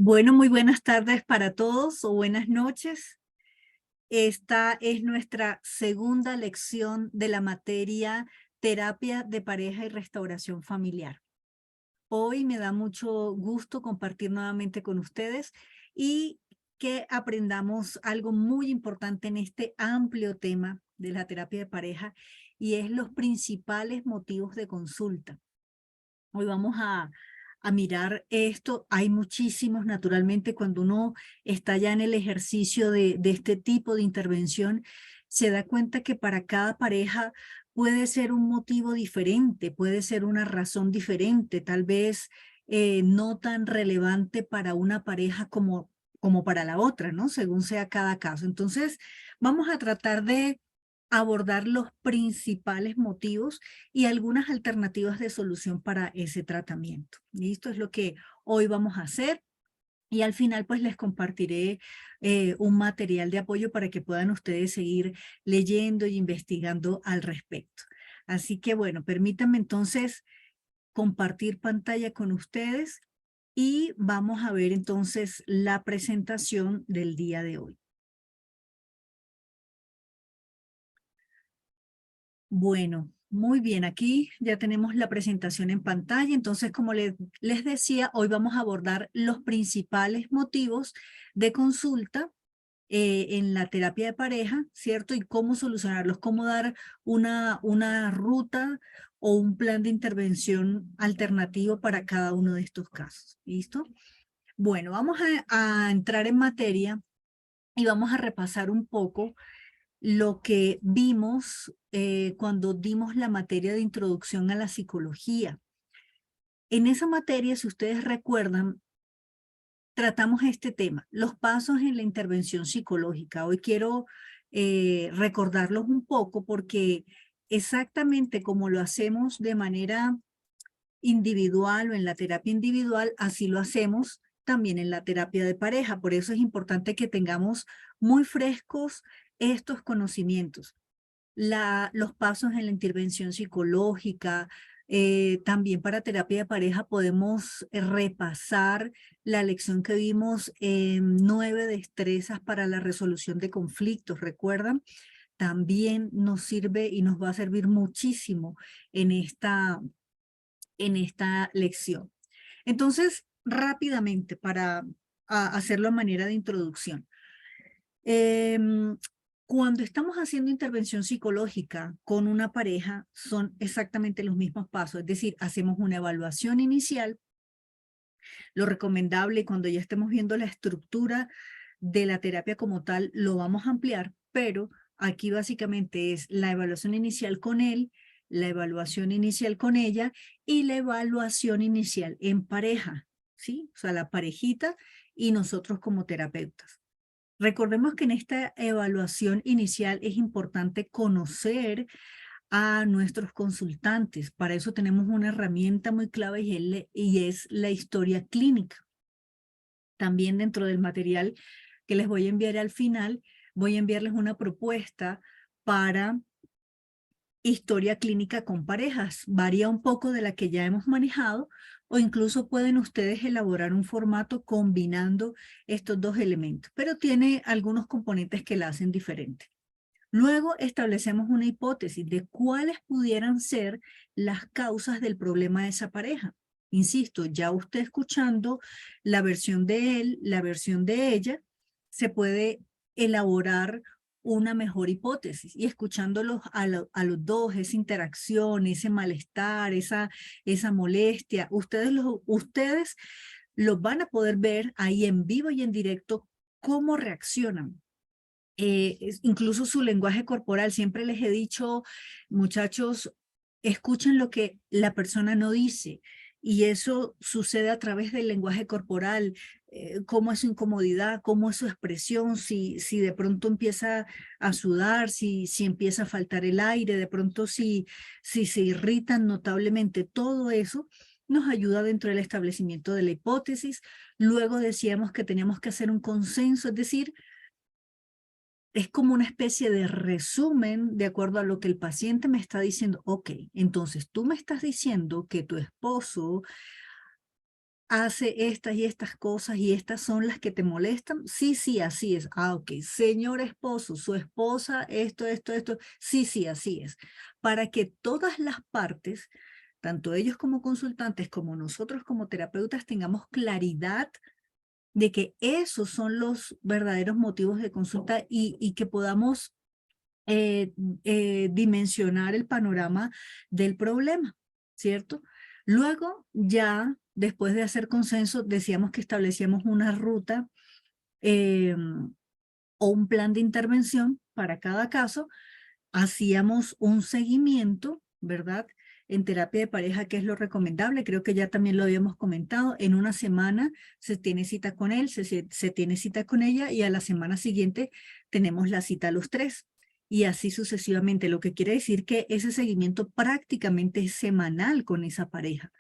Bueno, muy buenas tardes para todos o buenas noches. Esta es nuestra segunda lección de la materia Terapia de Pareja y Restauración Familiar. Hoy me da mucho gusto compartir nuevamente con ustedes y que aprendamos algo muy importante en este amplio tema de la terapia de pareja y es los principales motivos de consulta. Hoy vamos a mirar esto. Hay muchísimos, naturalmente, cuando uno está ya en el ejercicio de este tipo de intervención, se da cuenta que para cada pareja puede ser un motivo diferente, puede ser una razón diferente, tal vez no tan relevante para una pareja como para la otra, ¿no? Según sea cada caso. Entonces, vamos a tratar de abordar los principales motivos y algunas alternativas de solución para ese tratamiento. ¿Listo? Es lo que hoy vamos a hacer. Y al final, pues les compartiré un material de apoyo para que puedan ustedes seguir leyendo y investigando al respecto. Así que bueno, permítanme entonces compartir pantalla con ustedes y vamos a ver entonces la presentación del día de hoy. Bueno, muy bien, aquí ya tenemos la presentación en pantalla. Entonces, como les decía, hoy vamos a abordar los principales motivos de consulta en la terapia de pareja, ¿cierto? Y cómo solucionarlos, cómo dar una ruta o un plan de intervención alternativo para cada uno de estos casos. ¿Listo? Bueno, vamos a entrar en materia y vamos a repasar un poco lo que vimos cuando dimos la materia de introducción a la psicología. En esa materia, si ustedes recuerdan, tratamos este tema, los pasos en la intervención psicológica. Hoy quiero recordarlos un poco porque exactamente como lo hacemos de manera individual o en la terapia individual, así lo hacemos también en la terapia de pareja. Por eso es importante que tengamos muy frescos estos conocimientos. Los pasos en la intervención psicológica, también para terapia de pareja podemos repasar la lección que vimos en 9 destrezas para la resolución de conflictos, ¿recuerdan? También nos sirve y nos va a servir muchísimo en esta lección. Entonces, rápidamente, para hacerlo a manera de introducción. Cuando estamos haciendo intervención psicológica con una pareja, son exactamente los mismos pasos, es decir, hacemos una evaluación inicial. Lo recomendable, cuando ya estemos viendo la estructura de la terapia como tal, lo vamos a ampliar, pero aquí básicamente es la evaluación inicial con él, la evaluación inicial con ella y la evaluación inicial en pareja, ¿sí? O sea, la parejita y nosotros como terapeutas. Recordemos que en esta evaluación inicial es importante conocer a nuestros consultantes. Para eso tenemos una herramienta muy clave y es la historia clínica. También dentro del material que les voy a enviar al final, voy a enviarles una propuesta para historia clínica con parejas. Varía un poco de la que ya hemos manejado o incluso pueden ustedes elaborar un formato combinando estos dos elementos, pero tiene algunos componentes que la hacen diferente. Luego establecemos una hipótesis de cuáles pudieran ser las causas del problema de esa pareja. Insisto, ya usted escuchando la versión de él, la versión de ella, se puede elaborar una mejor hipótesis y escuchándolos a los dos, esa interacción, ese malestar, esa molestia, ustedes los van a poder ver ahí en vivo y en directo cómo reaccionan. Incluso su lenguaje corporal. Siempre les he dicho, muchachos, escuchen lo que la persona no dice. Y eso sucede a través del lenguaje corporal, cómo es su incomodidad, cómo es su expresión, si de pronto empieza a sudar, si empieza a faltar el aire, de pronto si se irritan notablemente. Todo eso nos ayuda dentro del establecimiento de la hipótesis. Luego decíamos que teníamos que hacer un consenso, es decir, es como una especie de resumen de acuerdo a lo que el paciente me está diciendo. Ok, entonces tú me estás diciendo que tu esposo hace estas y estas cosas y estas son las que te molestan. Sí, sí, así es. Ah, ok. Señor esposo, su esposa, esto. Sí, sí, así es. Para que todas las partes, tanto ellos como consultantes, como nosotros como terapeutas, tengamos claridad de que esos son los verdaderos motivos de consulta y que podamos dimensionar el panorama del problema, ¿cierto? Luego, ya después de hacer consenso, decíamos que establecíamos una ruta eh, o un plan de intervención para cada caso, hacíamos un seguimiento, ¿verdad? En terapia de pareja, ¿qué es lo recomendable? Creo que ya también lo habíamos comentado. En una semana se tiene cita con él, se tiene cita con ella y a la semana siguiente tenemos la cita los tres. Y así sucesivamente, lo que quiere decir que ese seguimiento prácticamente es semanal con esa pareja.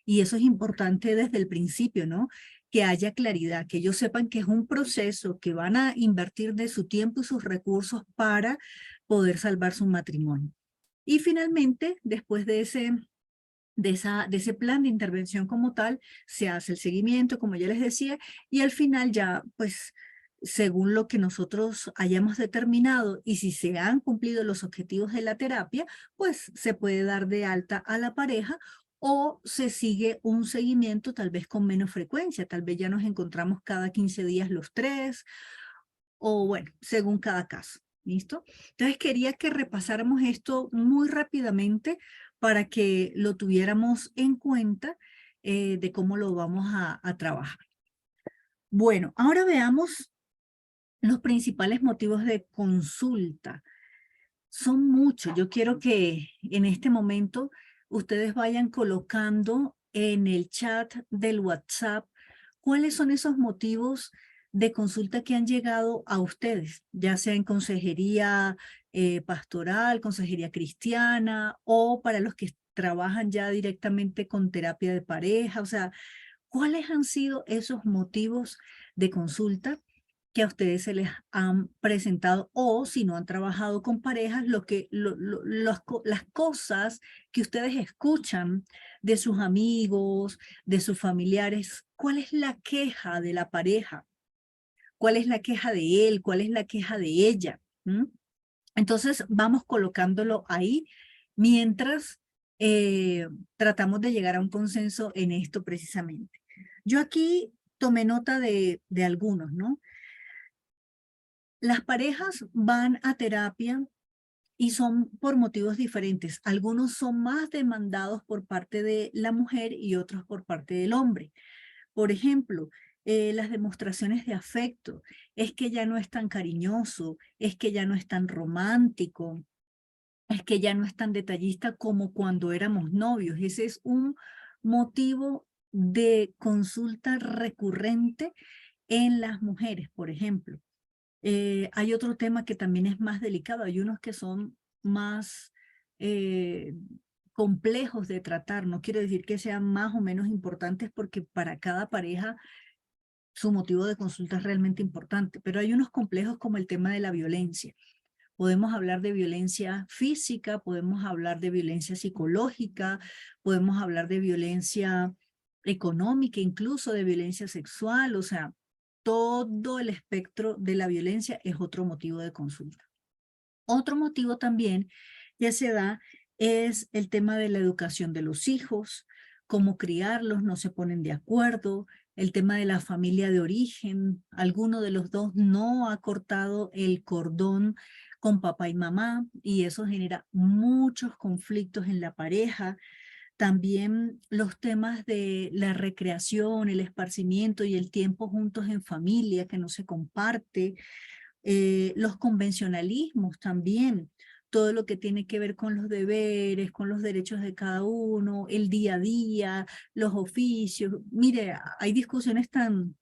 Y eso es importante desde el principio, ¿no? Que haya claridad, que ellos sepan que es un proceso, que van a invertir de su tiempo y sus recursos para poder salvar su matrimonio. Y finalmente, después de ese plan de intervención como tal, se hace el seguimiento, como ya les decía, y al final ya, pues, según lo que nosotros hayamos determinado y si se han cumplido los objetivos de la terapia, pues se puede dar de alta a la pareja o se sigue un seguimiento tal vez con menos frecuencia, tal vez ya nos encontramos cada 15 días los tres, o bueno, según cada caso. ¿Listo? Entonces quería que repasáramos esto muy rápidamente para que lo tuviéramos en cuenta de cómo lo vamos a trabajar. Bueno, ahora veamos los principales motivos de consulta. Son muchos. Yo quiero que en este momento ustedes vayan colocando en el chat del WhatsApp cuáles son esos motivos de consulta que han llegado a ustedes, ya sea en consejería pastoral, consejería cristiana o para los que trabajan ya directamente con terapia de pareja. O sea, ¿cuáles han sido esos motivos de consulta que a ustedes se les han presentado o si no han trabajado con parejas, las cosas que ustedes escuchan de sus amigos, de sus familiares? ¿Cuál es la queja de la pareja? ¿Cuál es la queja de él? ¿Cuál es la queja de ella? ¿Mm? Entonces vamos colocándolo ahí mientras tratamos de llegar a un consenso en esto precisamente. Yo aquí tomé nota de algunos, ¿no? Las parejas van a terapia y son por motivos diferentes. Algunos son más demandados por parte de la mujer y otros por parte del hombre. Por ejemplo, las demostraciones de afecto. Es que ya no es tan cariñoso, es que ya no es tan romántico, es que ya no es tan detallista como cuando éramos novios. Ese es un motivo de consulta recurrente en las mujeres, por ejemplo. Hay otro tema que también es más delicado. Hay unos que son más eh, complejos de tratar. No quiere decir que sean más o menos importantes porque para cada pareja su motivo de consulta es realmente importante. Pero hay unos complejos como el tema de la violencia. Podemos hablar de violencia física, podemos hablar de violencia psicológica, podemos hablar de violencia económica, incluso de violencia sexual. O sea, todo el espectro de la violencia es otro motivo de consulta. Otro motivo también que se da es el tema de la educación de los hijos, cómo criarlos, no se ponen de acuerdo, el tema de la familia de origen, alguno de los dos no ha cortado el cordón con papá y mamá y eso genera muchos conflictos en la pareja. También los temas de la recreación, el esparcimiento y el tiempo juntos en familia que no se comparte, los convencionalismos también, todo lo que tiene que ver con los deberes, con los derechos de cada uno, el día a día, los oficios. Mire, hay discusiones tan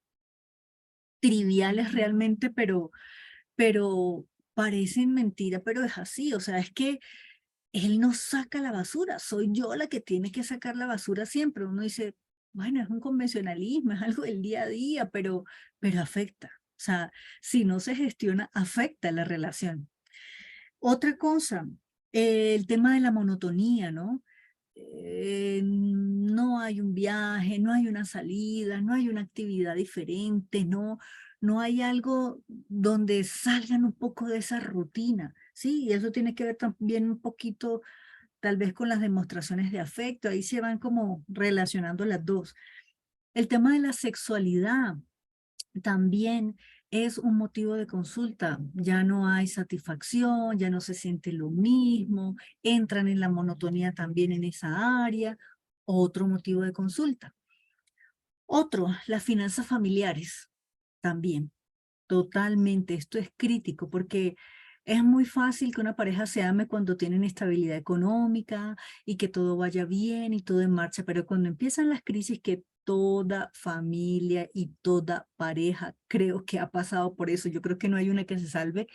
triviales realmente, pero parecen mentira, pero es así. O sea, es que él no saca la basura, soy yo la que tiene que sacar la basura siempre. Uno dice, bueno, es un convencionalismo, es algo del día a día, pero afecta. O sea, si no se gestiona, afecta la relación. Otra cosa, el tema de la monotonía, ¿no? no hay un viaje, no hay una salida, no hay una actividad diferente, no hay algo donde salgan un poco de esa rutina, ¿sí? Y eso tiene que ver también un poquito tal vez con las demostraciones de afecto, ahí se van como relacionando las dos. El tema de la sexualidad también es un motivo de consulta. Ya no hay satisfacción, ya no se siente lo mismo, entran en la monotonía también en esa área. Otro motivo de consulta. Otro, las finanzas familiares también. Totalmente, esto es crítico porque es muy fácil que una pareja se ame cuando tienen estabilidad económica y que todo vaya bien y todo en marcha, pero cuando empiezan las crisis que toda familia y toda pareja creo que ha pasado por eso, yo creo que no hay una que se salve,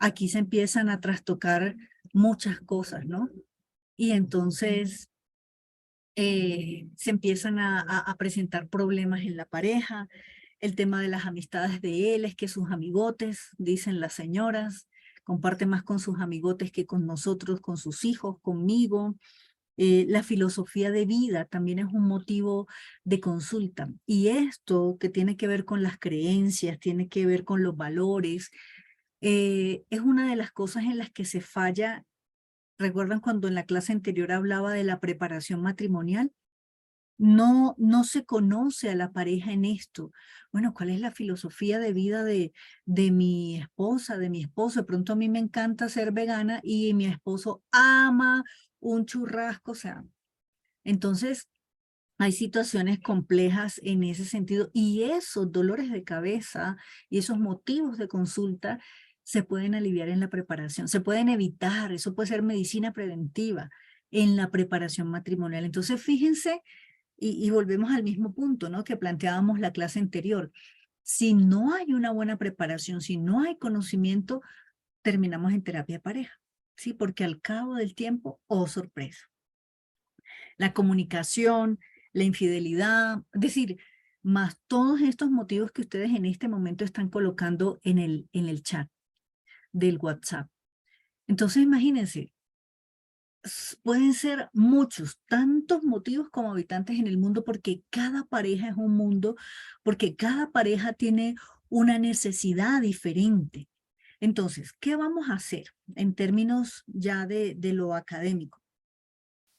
aquí se empiezan a trastocar muchas cosas, ¿no? Y entonces se empiezan a presentar problemas en la pareja. El tema de las amistades de él es que sus amigotes, dicen las señoras, comparte más con sus amigotes que con nosotros, con sus hijos, conmigo. La filosofía de vida también es un motivo de consulta. Y esto que tiene que ver con las creencias, tiene que ver con los valores, es una de las cosas en las que se falla. ¿Recuerdan cuando en la clase anterior hablaba de la preparación matrimonial? No se conoce a la pareja en esto. Bueno, ¿cuál es la filosofía de vida de mi esposa, de mi esposo? De pronto a mí me encanta ser vegana y mi esposo ama un churrasco, o sea, entonces hay situaciones complejas en ese sentido y esos dolores de cabeza y esos motivos de consulta se pueden aliviar en la preparación, se pueden evitar, eso puede ser medicina preventiva en la preparación matrimonial. Entonces, fíjense y volvemos al mismo punto, ¿no? Que planteábamos la clase anterior. Si no hay una buena preparación, si no hay conocimiento, terminamos en terapia de pareja, ¿sí? Porque al cabo del tiempo, oh sorpresa, la comunicación, la infidelidad, es decir, más todos estos motivos que ustedes en este momento están colocando en el chat del WhatsApp. Entonces, imagínense, pueden ser muchos, tantos motivos como habitantes en el mundo, porque cada pareja es un mundo, porque cada pareja tiene una necesidad diferente. Entonces, ¿qué vamos a hacer en términos ya de lo académico?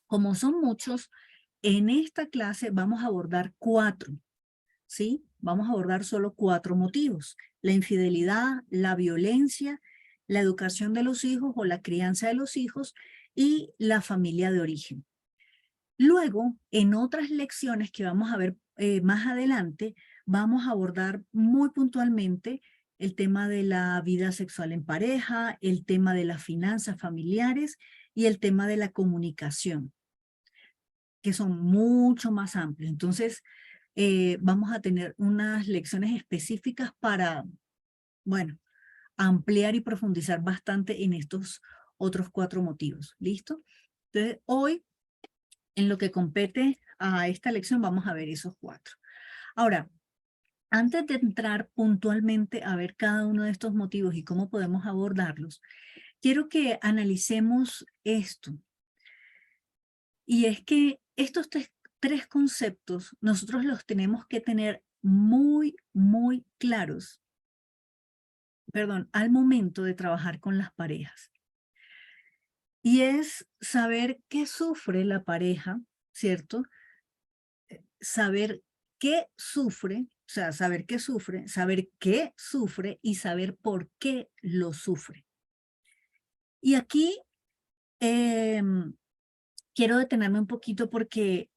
Como son muchos, en esta clase vamos a abordar 4, ¿sí? Vamos a abordar solo 4 motivos: la infidelidad, la violencia, la educación de los hijos o la crianza de los hijos y la familia de origen. Luego, en otras lecciones que vamos a ver más adelante, vamos a abordar muy puntualmente el tema de la vida sexual en pareja, el tema de las finanzas familiares y el tema de la comunicación, que son mucho más amplios. Entonces, vamos a tener unas lecciones específicas para, bueno, ampliar y profundizar bastante en estos otros 4 motivos. ¿Listo? Entonces, hoy, en lo que compete a esta lección, vamos a ver esos 4. Ahora, antes de entrar puntualmente a ver cada uno de estos motivos y cómo podemos abordarlos, quiero que analicemos esto. Y es que estos 3 conceptos nosotros los tenemos que tener muy, muy claros, perdón, al momento de trabajar con las parejas. Y es saber qué sufre la pareja, ¿cierto? Saber qué sufre, o sea, saber qué sufre y saber por qué lo sufre. Y aquí quiero detenerme un poquito porque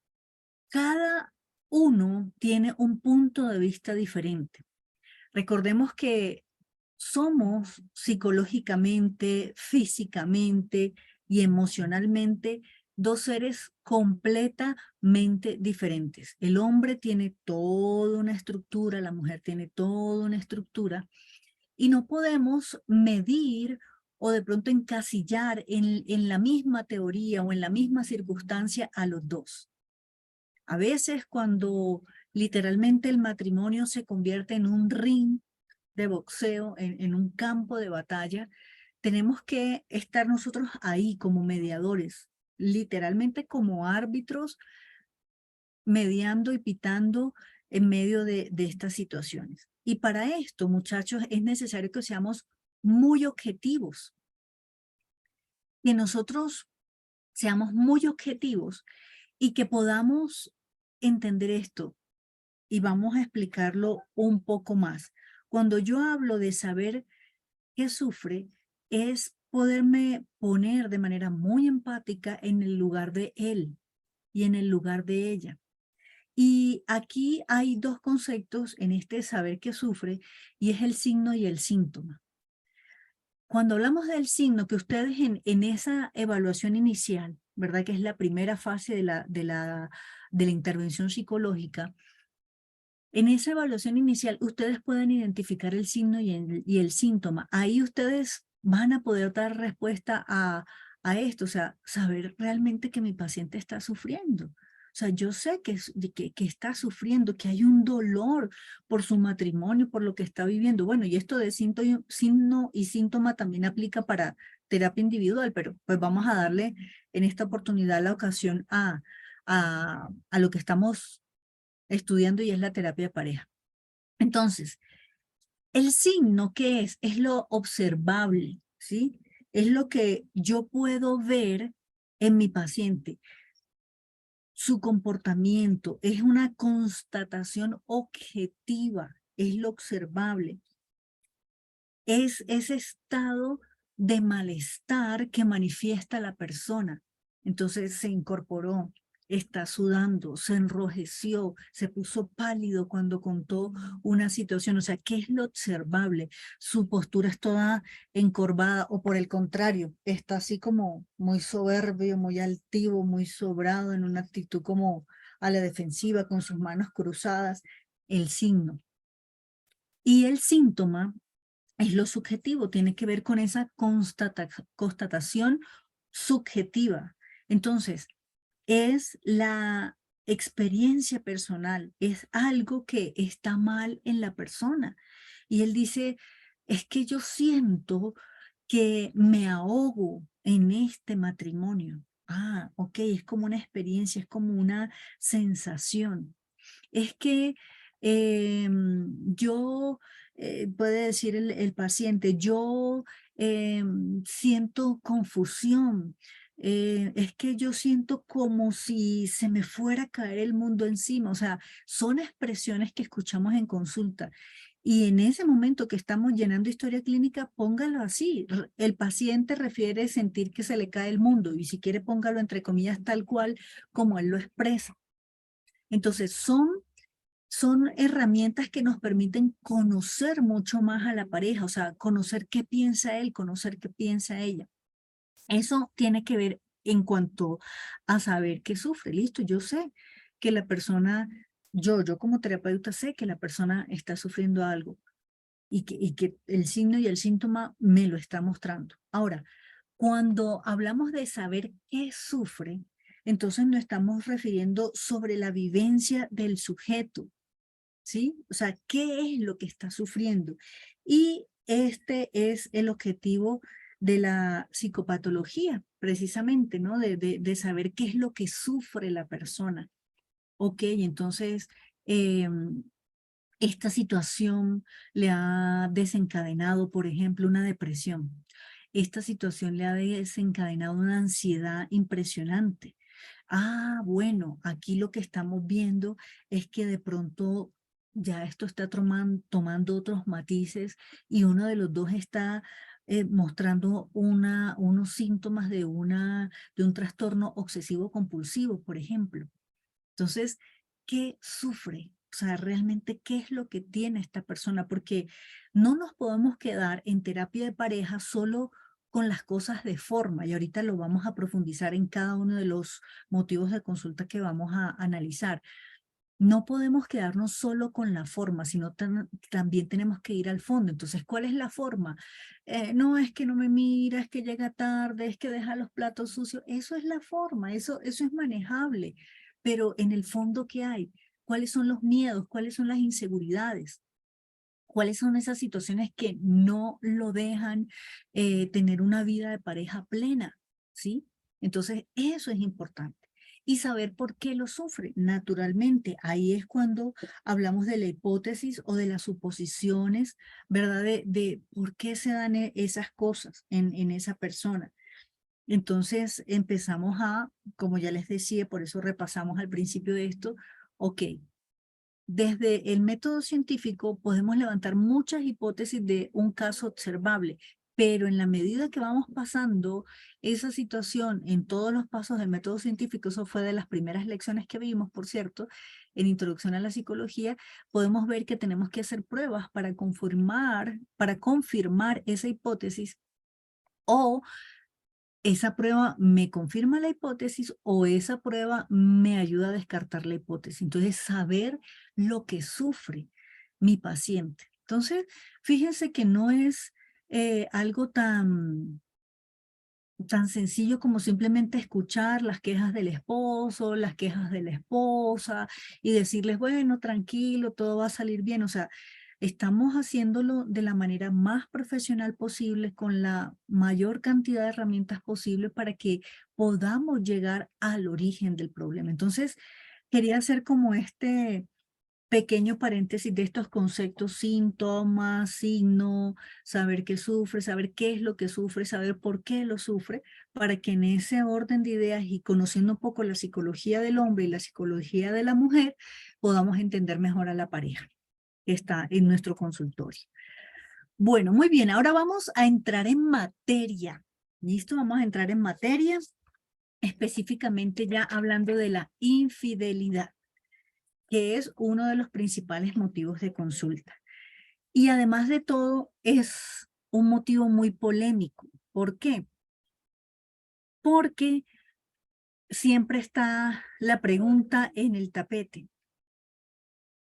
cada uno tiene un punto de vista diferente. Recordemos que somos psicológicamente, físicamente y emocionalmente 2 seres completamente diferentes. El hombre tiene toda una estructura, la mujer tiene toda una estructura y no podemos medir o de pronto encasillar en la misma teoría o en la misma circunstancia a los dos. A veces cuando literalmente el matrimonio se convierte en un ring de boxeo, en un campo de batalla, tenemos que estar nosotros ahí como mediadores, literalmente como árbitros, mediando y pitando en medio de estas situaciones. Y para esto, muchachos, es necesario que seamos muy objetivos, que nosotros seamos muy objetivos y que podamos entender esto. Y vamos a explicarlo un poco más. Cuando yo hablo de saber qué sufre, es poderme poner de manera muy empática en el lugar de él y en el lugar de ella. Y aquí hay dos conceptos en este saber qué sufre, y es el signo y el síntoma. Cuando hablamos del signo, que ustedes en esa evaluación inicial, ¿verdad? Que es la primera fase de la intervención psicológica, en esa evaluación inicial, ustedes pueden identificar el signo y el síntoma. Ahí ustedes van a poder dar respuesta a esto, o sea, saber realmente que mi paciente está sufriendo. O sea, yo sé que está sufriendo, que hay un dolor por su matrimonio, por lo que está viviendo. Bueno, y esto de signo y síntoma también aplica para terapia individual, pero pues vamos a darle en esta oportunidad la ocasión a lo que estamos estudiando, y es la terapia de pareja. Entonces, el signo, ¿qué es? Es lo observable, ¿sí? Es lo que yo puedo ver en mi paciente. Su comportamiento es una constatación objetiva, es lo observable. Es ese estado de malestar que manifiesta la persona. Entonces se incorporó, está sudando, se enrojeció, se puso pálido cuando contó una situación. O sea, ¿qué es lo observable? Su postura es toda encorvada, o por el contrario, está así como muy soberbio, muy altivo, muy sobrado, en una actitud como a la defensiva, con sus manos cruzadas. El signo. Y el síntoma es lo subjetivo, tiene que ver con esa constatación subjetiva. Entonces, es la experiencia personal, es algo que está mal en la persona. Y él dice, es que yo siento que me ahogo en este matrimonio. Ah, ok, es como una experiencia, es como una sensación. Es que yo, puede decir el paciente, yo siento confusión, es que yo siento como si se me fuera a caer el mundo encima. O sea, son expresiones que escuchamos en consulta. Y en ese momento que estamos llenando historia clínica, póngalo así. El paciente refiere sentir que se le cae el mundo, y si quiere póngalo entre comillas tal cual como él lo expresa. Entonces, son herramientas que nos permiten conocer mucho más a la pareja, o sea, conocer qué piensa él, conocer qué piensa ella. Eso tiene que ver en cuanto a saber qué sufre. Listo, yo sé que la persona, yo como terapeuta sé que la persona está sufriendo algo, y que el signo y el síntoma me lo está mostrando. Ahora, cuando hablamos de saber qué sufre, entonces nos estamos refiriendo sobre la vivencia del sujeto, ¿sí? O sea, ¿qué es lo que está sufriendo? Y este es el objetivo de la psicopatología, precisamente, ¿no? De saber qué es lo que sufre la persona. Ok, entonces, esta situación le ha desencadenado, por ejemplo, una depresión. Esta situación le ha desencadenado una ansiedad impresionante. Ah, bueno, aquí lo que estamos viendo es que de pronto ya esto está tomando otros matices, y uno de los dos está mostrando unos síntomas de un trastorno obsesivo compulsivo, por ejemplo. Entonces, ¿qué sufre? O sea, realmente, ¿qué es lo que tiene esta persona? Porque no nos podemos quedar en terapia de pareja solo con las cosas de forma, y ahorita lo vamos a profundizar en cada uno de los motivos de consulta que vamos a analizar. No podemos quedarnos solo con la forma, sino también tenemos que ir al fondo. Entonces, ¿cuál es la forma? No, es que no me mira, es que llega tarde, es que deja los platos sucios. Eso es la forma, eso es manejable. Pero en el fondo, ¿qué hay? ¿Cuáles son los miedos? ¿Cuáles son las inseguridades? ¿Cuáles son esas situaciones que no lo dejan tener una vida de pareja plena? ¿Sí? Entonces, eso es importante. Y saber por qué lo sufre. Naturalmente, ahí es cuando hablamos de la hipótesis o de las suposiciones, ¿verdad? De por qué se dan esas cosas en esa persona. Entonces empezamos a, como ya les decía, por eso repasamos al principio de esto, ok, desde el método científico podemos levantar muchas hipótesis de un caso observable, pero en la medida que vamos pasando esa situación en todos los pasos del método científico, eso fue de las primeras lecciones que vimos, por cierto, en Introducción a la Psicología, podemos ver que tenemos que hacer pruebas para confirmar esa hipótesis o esa prueba me confirma la hipótesis o esa prueba me ayuda a descartar la hipótesis. Entonces, saber lo que sufre mi paciente. Entonces, fíjense que no es algo tan sencillo como simplemente escuchar las quejas del esposo, las quejas de la esposa y decirles, bueno, tranquilo, todo va a salir bien. O sea, estamos haciéndolo de la manera más profesional posible, con la mayor cantidad de herramientas posibles para que podamos llegar al origen del problema. Entonces, quería hacer como este pequeño paréntesis de estos conceptos: síntomas, signo, saber qué sufre, saber qué es lo que sufre, saber por qué lo sufre, para que en ese orden de ideas y conociendo un poco la psicología del hombre y la psicología de la mujer, podamos entender mejor a la pareja que está en nuestro consultorio. Bueno, muy bien, ahora vamos a entrar en materia. ¿Listo? Vamos a entrar en materia, específicamente ya hablando de la infidelidad, que es uno de los principales motivos de consulta. Y además de todo, es un motivo muy polémico. ¿Por qué? Porque siempre está la pregunta en el tapete.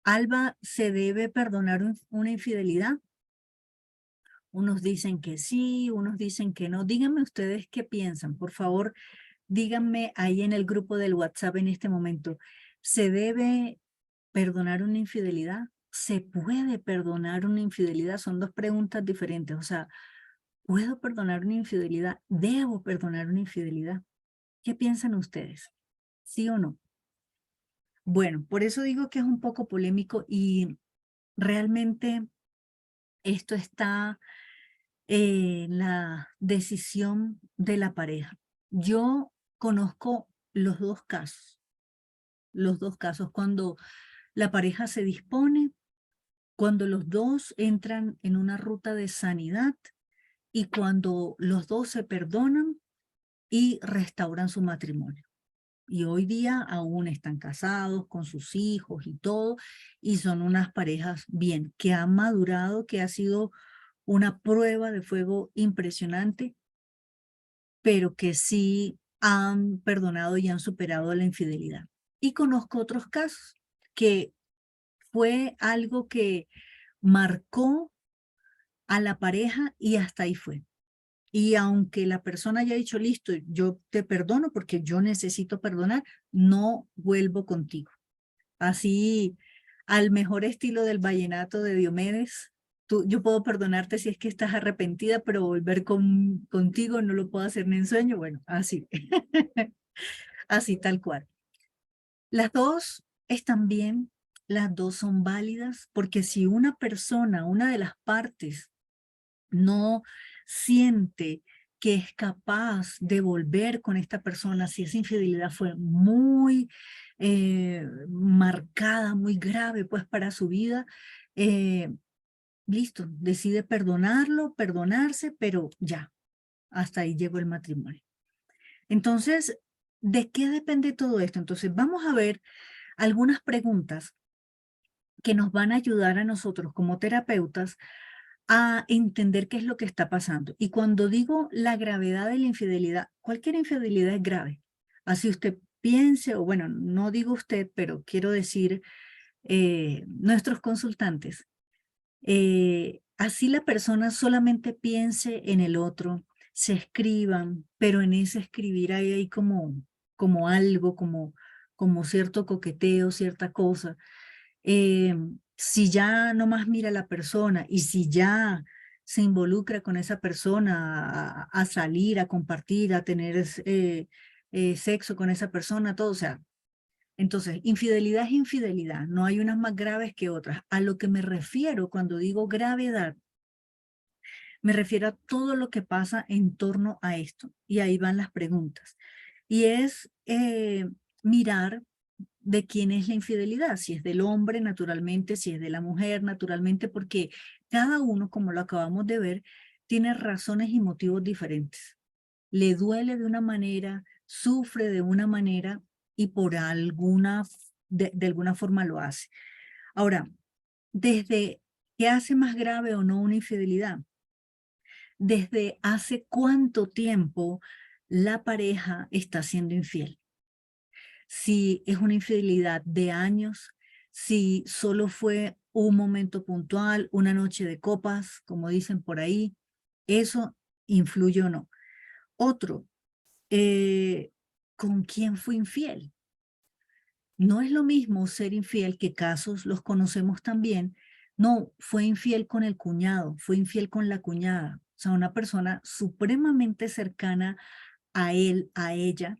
¿Alba, se debe perdonar una infidelidad? Unos dicen que sí, unos dicen que no. Díganme ustedes qué piensan. Por favor, díganme ahí en el grupo del WhatsApp en este momento. ¿Se debe perdonar una infidelidad? ¿Se puede perdonar una infidelidad? Son dos preguntas diferentes. O sea, ¿puedo perdonar una infidelidad? ¿Debo perdonar una infidelidad? ¿Qué piensan ustedes? ¿Sí o no? Bueno, por eso digo que es un poco polémico y realmente esto está en la decisión de la pareja. Yo conozco los dos casos, cuando la pareja se dispone, cuando los dos entran en una ruta de sanidad y cuando los dos se perdonan y restauran su matrimonio. Y hoy día aún están casados con sus hijos y todo, y son unas parejas bien, que han madurado, que ha sido una prueba de fuego impresionante, pero que sí han perdonado y han superado la infidelidad. Y conozco otros casos que fue algo que marcó a la pareja y hasta ahí fue. Y aunque la persona haya dicho, listo, yo te perdono porque yo necesito perdonar, no vuelvo contigo. Así, al mejor estilo del vallenato de Diomedes, yo puedo perdonarte si es que estás arrepentida, pero volver contigo no lo puedo hacer ni en sueño. Bueno, así, así tal cual. Las dos están bien, las dos son válidas, porque si una persona, una de las partes, no siente que es capaz de volver con esta persona, si esa infidelidad fue muy marcada, muy grave pues para su vida, eh, listo, decide perdonarlo, perdonarse, pero ya, hasta ahí llegó el matrimonio. Entonces, ¿de qué depende todo esto? Entonces, vamos a ver algunas preguntas que nos van a ayudar a nosotros como terapeutas a entender qué es lo que está pasando. Y cuando digo la gravedad de la infidelidad, cualquier infidelidad es grave. Así usted piense, o bueno, no digo usted, pero quiero decir nuestros consultantes. Así la persona solamente piense en el otro, se escriban, pero en ese escribir hay como algo, como cierto coqueteo, cierta cosa. Si ya no más mira a la persona y si ya se involucra con esa persona a salir, a compartir, a tener sexo con esa persona, todo, o sea, entonces, infidelidad es infidelidad, no hay unas más graves que otras. A lo que me refiero cuando digo gravedad, me refiero a todo lo que pasa en torno a esto. Y ahí van las preguntas. Y es mirar de quién es la infidelidad, si es del hombre naturalmente, si es de la mujer naturalmente, porque cada uno, como lo acabamos de ver, tiene razones y motivos diferentes. Le duele de una manera, sufre de una manera y por de alguna forma lo hace. Ahora, desde qué hace más grave o no una infidelidad, desde hace cuánto tiempo la pareja está siendo infiel. Si es una infidelidad de años, si solo fue un momento puntual, una noche de copas, como dicen por ahí, eso influye o no. Otro, ¿con quién fue infiel? No es lo mismo ser infiel, que casos los conocemos también. No, fue infiel con el cuñado, fue infiel con la cuñada. O sea, una persona supremamente cercana a él, a ella,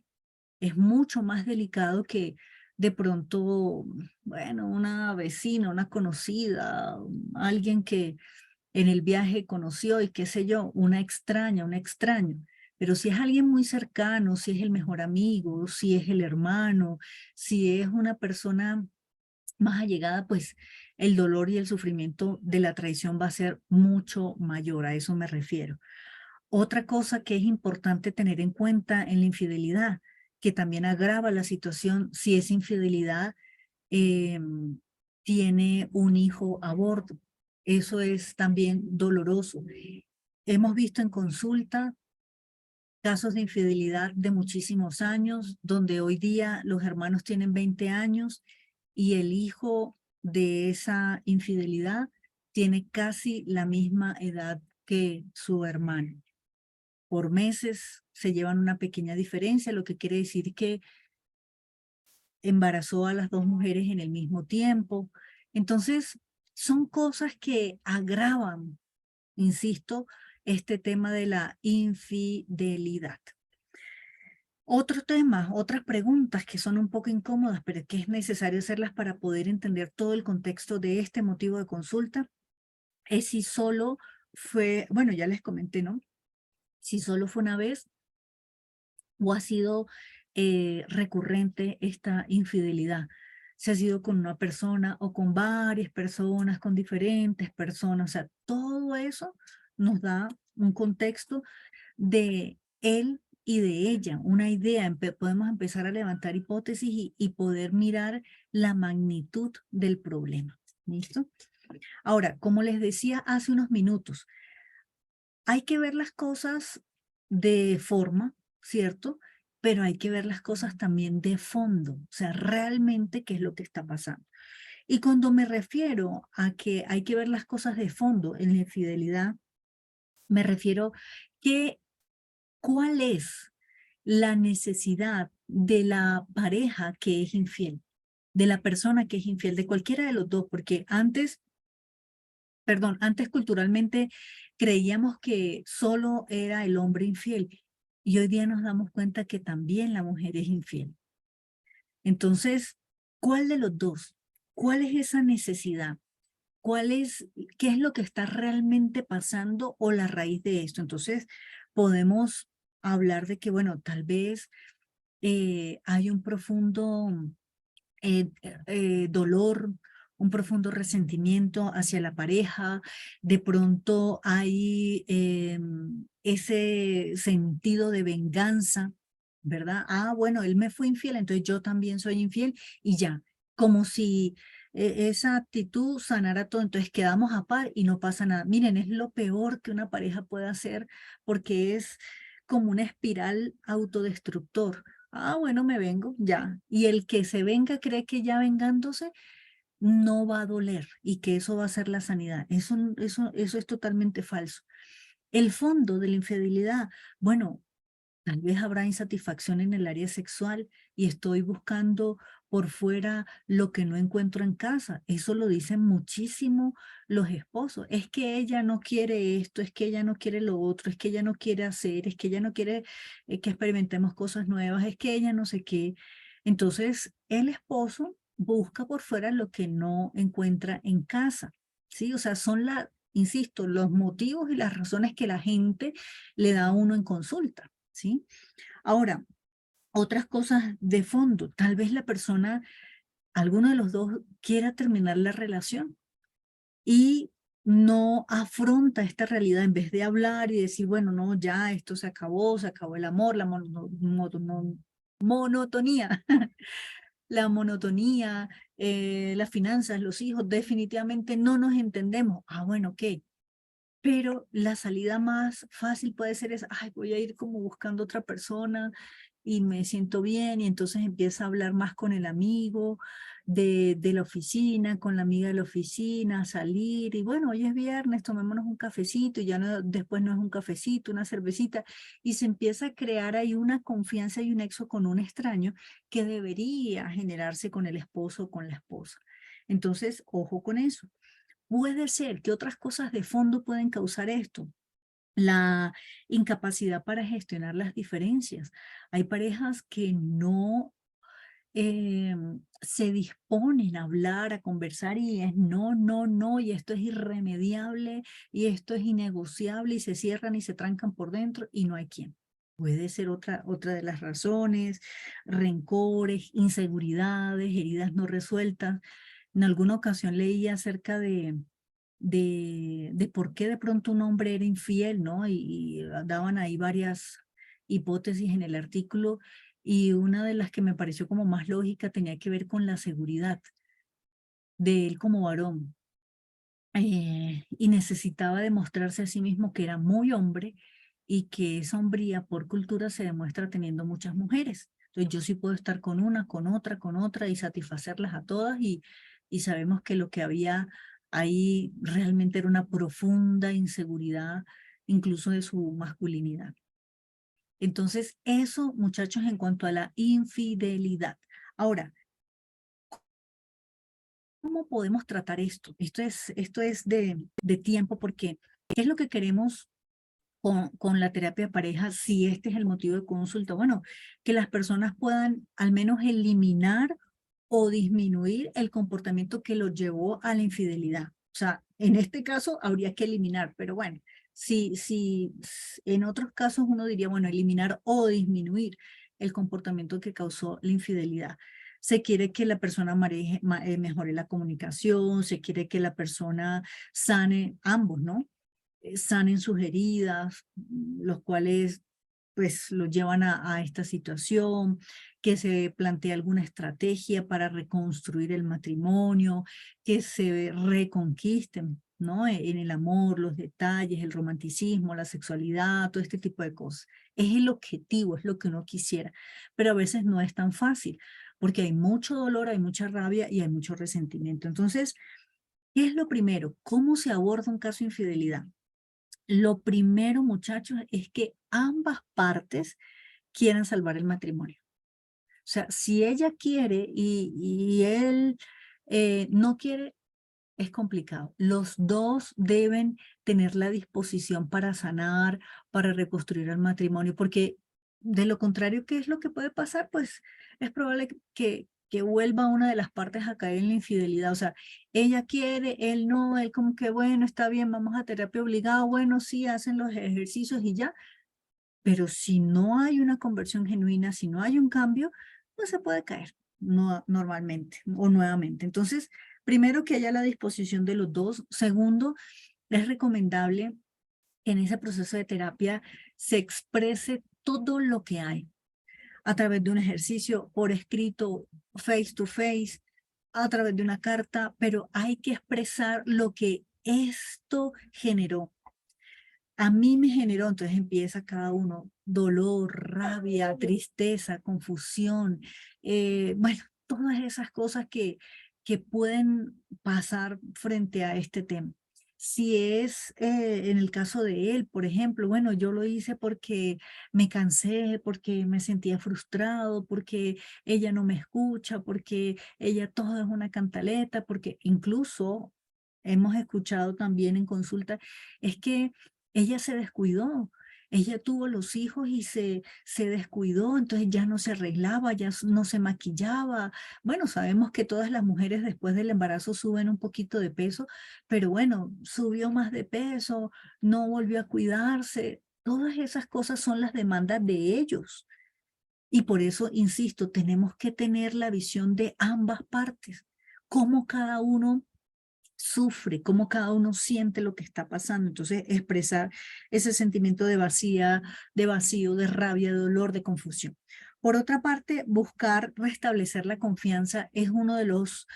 es mucho más delicado que de pronto, bueno, una vecina, una conocida, alguien que en el viaje conoció y qué sé yo, una extraña, un extraño. Pero si es alguien muy cercano, si es el mejor amigo, si es el hermano, si es una persona más allegada, pues el dolor y el sufrimiento de la traición va a ser mucho mayor, a eso me refiero. Otra cosa que es importante tener en cuenta en la infidelidad, que también agrava la situación, si es infidelidad, eh, tiene un hijo a bordo. Eso es también doloroso. Hemos visto en consulta casos de infidelidad de muchísimos años, donde hoy día los hermanos tienen 20 años y el hijo de esa infidelidad tiene casi la misma edad que su hermano. Por meses se llevan una pequeña diferencia, lo que quiere decir que embarazó a las dos mujeres en el mismo tiempo. Entonces, son cosas que agravan, insisto, este tema de la infidelidad. Otro tema, otras preguntas que son un poco incómodas, pero que es necesario hacerlas para poder entender todo el contexto de este motivo de consulta, es si solo fue, bueno, ya les comenté, ¿no? Si solo fue una vez o ha sido recurrente esta infidelidad. Si ha sido con una persona o con varias personas, con diferentes personas, o sea, todo eso nos da un contexto de él y de ella, una idea, podemos empezar a levantar hipótesis y poder mirar la magnitud del problema. ¿Listo? Ahora, como les decía hace unos minutos, hay que ver las cosas de forma, ¿cierto? Pero hay que ver las cosas también de fondo, o sea, realmente qué es lo que está pasando. Y cuando me refiero a que hay que ver las cosas de fondo en la infidelidad, me refiero que cuál es la necesidad de la pareja que es infiel, de la persona que es infiel, de cualquiera de los dos, porque antes culturalmente creíamos que solo era el hombre infiel y hoy día nos damos cuenta que también la mujer es infiel. Entonces, ¿cuál de los dos? ¿Cuál es esa necesidad? ¿Qué es lo que está realmente pasando o la raíz de esto? Entonces, podemos hablar de que, bueno, tal vez hay un profundo dolor, un profundo resentimiento hacia la pareja, de pronto hay ese sentido de venganza, ¿verdad? Ah, bueno, él me fue infiel, entonces yo también soy infiel y ya, como si esa actitud sanara todo, entonces quedamos a par y no pasa nada. Miren, es lo peor que una pareja puede hacer porque es como una espiral autodestructor. Ah, bueno, me vengo, ya. Y el que se venga cree que ya vengándose no va a doler y que eso va a ser la sanidad. Eso es totalmente falso. El fondo de la infidelidad, bueno, tal vez habrá insatisfacción en el área sexual y estoy buscando por fuera lo que no encuentro en casa. Eso lo dicen muchísimo los esposos. Es que ella no quiere esto, es que ella no quiere lo otro, es que ella no quiere hacer, es que ella no quiere que experimentemos cosas nuevas, es que ella no sé qué. Entonces, el esposo busca por fuera lo que no encuentra en casa, ¿sí? O sea, son insisto, los motivos y las razones que la gente le da a uno en consulta, ¿sí? Ahora, otras cosas de fondo, tal vez la persona, alguno de los dos quiera terminar la relación y no afronta esta realidad en vez de hablar y decir, bueno, no, ya esto se acabó el amor, la monotonía, la monotonía, las finanzas, los hijos, definitivamente no nos entendemos. Ah, bueno, ok. Pero la salida más fácil puede ser esa, ay, voy a ir como buscando otra persona y me siento bien y entonces empieza a hablar más con el amigo de la oficina, con la amiga de la oficina, a salir y bueno, hoy es viernes, tomémonos un cafecito y ya no, después no es un cafecito, una cervecita y se empieza a crear ahí una confianza y un nexo con un extraño que debería generarse con el esposo o con la esposa. Entonces, ojo con eso. Puede ser que otras cosas de fondo pueden causar esto. La incapacidad para gestionar las diferencias. Hay parejas que no se disponen a hablar, a conversar y es no, no, no, y esto es irremediable y esto es innegociable y se cierran y se trancan por dentro y no hay quien. Puede ser otra de las razones, rencores, inseguridades, heridas no resueltas. En alguna ocasión leí acerca de por qué de pronto un hombre era infiel, ¿no? Y daban ahí varias hipótesis en el artículo y una de las que me pareció como más lógica tenía que ver con la seguridad de él como varón. Y necesitaba demostrarse a sí mismo que era muy hombre y que esa hombría por cultura se demuestra teniendo muchas mujeres. Entonces yo sí puedo estar con una, con otra y satisfacerlas a todas y sabemos que lo que había ahí realmente era una profunda inseguridad incluso de su masculinidad. Entonces eso, muchachos, en cuanto a la infidelidad. Ahora, ¿cómo podemos tratar esto? Esto es de tiempo porque ¿qué es lo que queremos con la terapia de pareja si este es el motivo de consulta? Bueno, que las personas puedan al menos eliminar o disminuir el comportamiento que los llevó a la infidelidad. O sea, en este caso habría que eliminar, pero bueno, si en otros casos uno diría, bueno, eliminar o disminuir el comportamiento que causó la infidelidad. Se quiere que la persona mejore la comunicación, se quiere que la persona sane, ambos, ¿no? Sanen sus heridas, los cuales pues los llevan a esta situación, que se plantea alguna estrategia para reconstruir el matrimonio, que se reconquisten, ¿no? En el amor, los detalles, el romanticismo, la sexualidad, todo este tipo de cosas. Es el objetivo, es lo que uno quisiera, pero a veces no es tan fácil, porque hay mucho dolor, hay mucha rabia y hay mucho resentimiento. Entonces, ¿qué es lo primero? ¿Cómo se aborda un caso de infidelidad? Lo primero, muchachos, es que ambas partes quieran salvar el matrimonio. O sea, si ella quiere y él no quiere, es complicado. Los dos deben tener la disposición para sanar, para reconstruir el matrimonio, porque de lo contrario, ¿qué es lo que puede pasar? Pues es probable que vuelva una de las partes a caer en la infidelidad. O sea, ella quiere, él no, él como que, bueno, está bien, vamos a terapia obligada, bueno, sí, hacen los ejercicios y ya, pero si no hay una conversión genuina, si no hay un cambio, pues se puede caer no, normalmente o nuevamente. Entonces, primero que haya la disposición de los dos. Segundo, es recomendable que en ese proceso de terapia se exprese todo lo que hay a través de un ejercicio por escrito, face to face, a través de una carta, pero hay que expresar lo que esto generó. A mí me generó, entonces empieza cada uno, dolor, rabia, tristeza, confusión, bueno, todas esas cosas que pueden pasar frente a este tema. Si es en el caso de él, por ejemplo, bueno, yo lo hice porque me cansé, porque me sentía frustrado, porque ella no me escucha, porque ella todo es una cantaleta, porque incluso hemos escuchado también en consulta, es que ella se descuidó. Ella tuvo los hijos y se descuidó, entonces ya no se arreglaba, ya no se maquillaba. Bueno, sabemos que todas las mujeres después del embarazo suben un poquito de peso, pero bueno, subió más de peso, no volvió a cuidarse. Todas esas cosas son las demandas de ellos. Y por eso, insisto, tenemos que tener la visión de ambas partes, cómo cada uno sufre, cómo cada uno siente lo que está pasando. Entonces, expresar ese sentimiento de vacía, de vacío, de rabia, de dolor, de confusión. Por otra parte, buscar restablecer la confianza es uno de los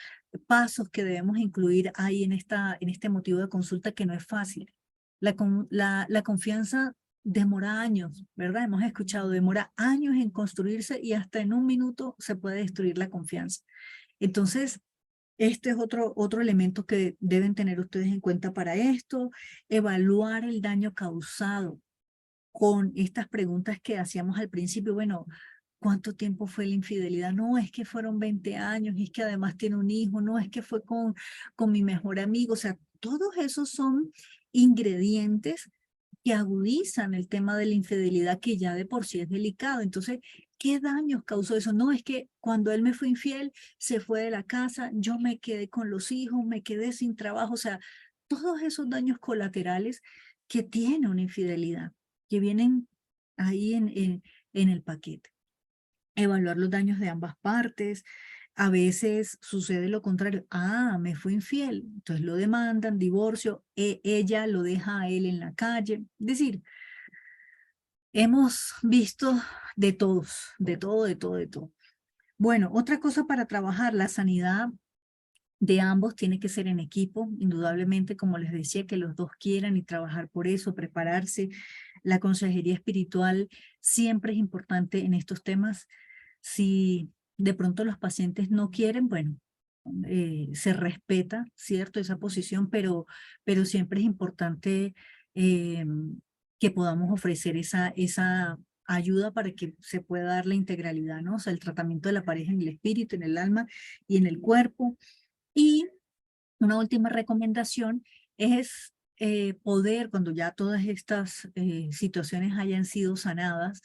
pasos que debemos incluir ahí en este motivo de consulta que no es fácil. La confianza demora años, ¿verdad? Hemos escuchado, demora años en construirse y hasta en un minuto se puede destruir la confianza. Entonces, este es otro elemento que deben tener ustedes en cuenta para esto, evaluar el daño causado con estas preguntas que hacíamos al principio. Bueno, ¿cuánto tiempo fue la infidelidad? No, es que fueron 20 años, es que además tiene un hijo, no, es que fue con mi mejor amigo. O sea, todos esos son ingredientes que agudizan el tema de la infidelidad, que ya de por sí es delicado. Entonces, ¿qué daños causó eso? No, es que cuando él me fue infiel, se fue de la casa, yo me quedé con los hijos, me quedé sin trabajo. O sea, todos esos daños colaterales que tiene una infidelidad, que vienen ahí en el paquete. Evaluar los daños de ambas partes. A veces sucede lo contrario. Ah, me fue infiel. Entonces lo demandan, divorcio, ella lo deja a él en la calle. Es decir, hemos visto de todos, de todo, de todo, de todo. Bueno, otra cosa para trabajar, la sanidad de ambos tiene que ser en equipo, indudablemente, como les decía, que los dos quieran y trabajar por eso, prepararse. La consejería espiritual siempre es importante en estos temas. Si de pronto los pacientes no quieren, bueno, se respeta, ¿cierto? Esa posición, pero siempre es importante eh, que podamos ofrecer esa ayuda para que se pueda dar la integralidad, ¿no? O sea, el tratamiento de la pareja en el espíritu, en el alma y en el cuerpo. Y una última recomendación es poder, cuando ya todas estas situaciones hayan sido sanadas,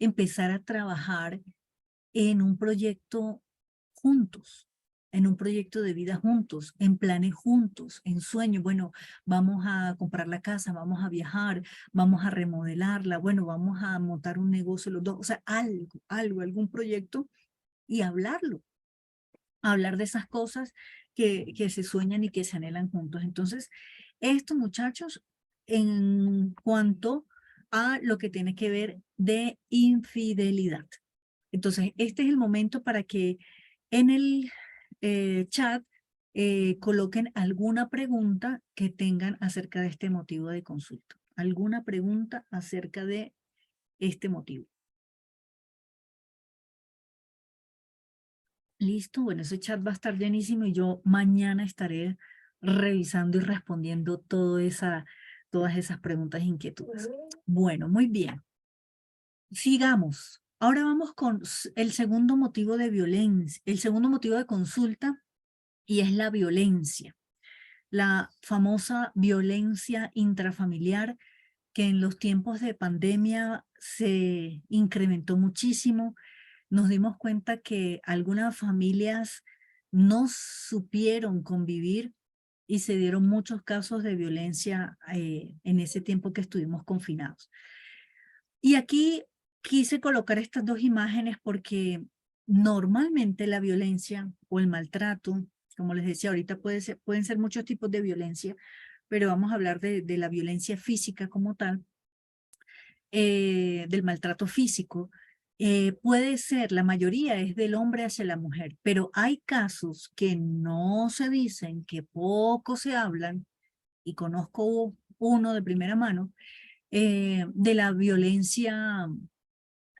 empezar a trabajar en un proyecto juntos, en un proyecto de vida juntos, en planes juntos, en sueños. Bueno, vamos a comprar la casa, vamos a viajar, vamos a remodelarla, bueno, vamos a montar un negocio los dos, o sea, algún proyecto y hablar de esas cosas que se sueñan y que se anhelan juntos. Entonces, esto, muchachos, en cuanto a lo que tiene que ver de infidelidad. Entonces, este es el momento para que en el chat coloquen alguna pregunta que tengan acerca de este motivo de consulta. Alguna pregunta acerca de este motivo. Listo, bueno, ese chat va a estar llenísimo y yo mañana estaré revisando y respondiendo todas esas preguntas e inquietudes. Bueno, muy bien. Sigamos. Ahora vamos con el segundo motivo de violencia, el segundo motivo de consulta, y es la violencia. La famosa violencia intrafamiliar que en los tiempos de pandemia se incrementó muchísimo. Nos dimos cuenta que algunas familias no supieron convivir y se dieron muchos casos de violencia en ese tiempo que estuvimos confinados. Y aquí quise colocar estas dos imágenes porque normalmente la violencia o el maltrato, como les decía ahorita, pueden ser muchos tipos de violencia, pero vamos a hablar de la violencia física como tal, del maltrato físico. Puede ser, la mayoría es del hombre hacia la mujer, pero hay casos que no se dicen, que poco se hablan, y conozco uno de primera mano, de la violencia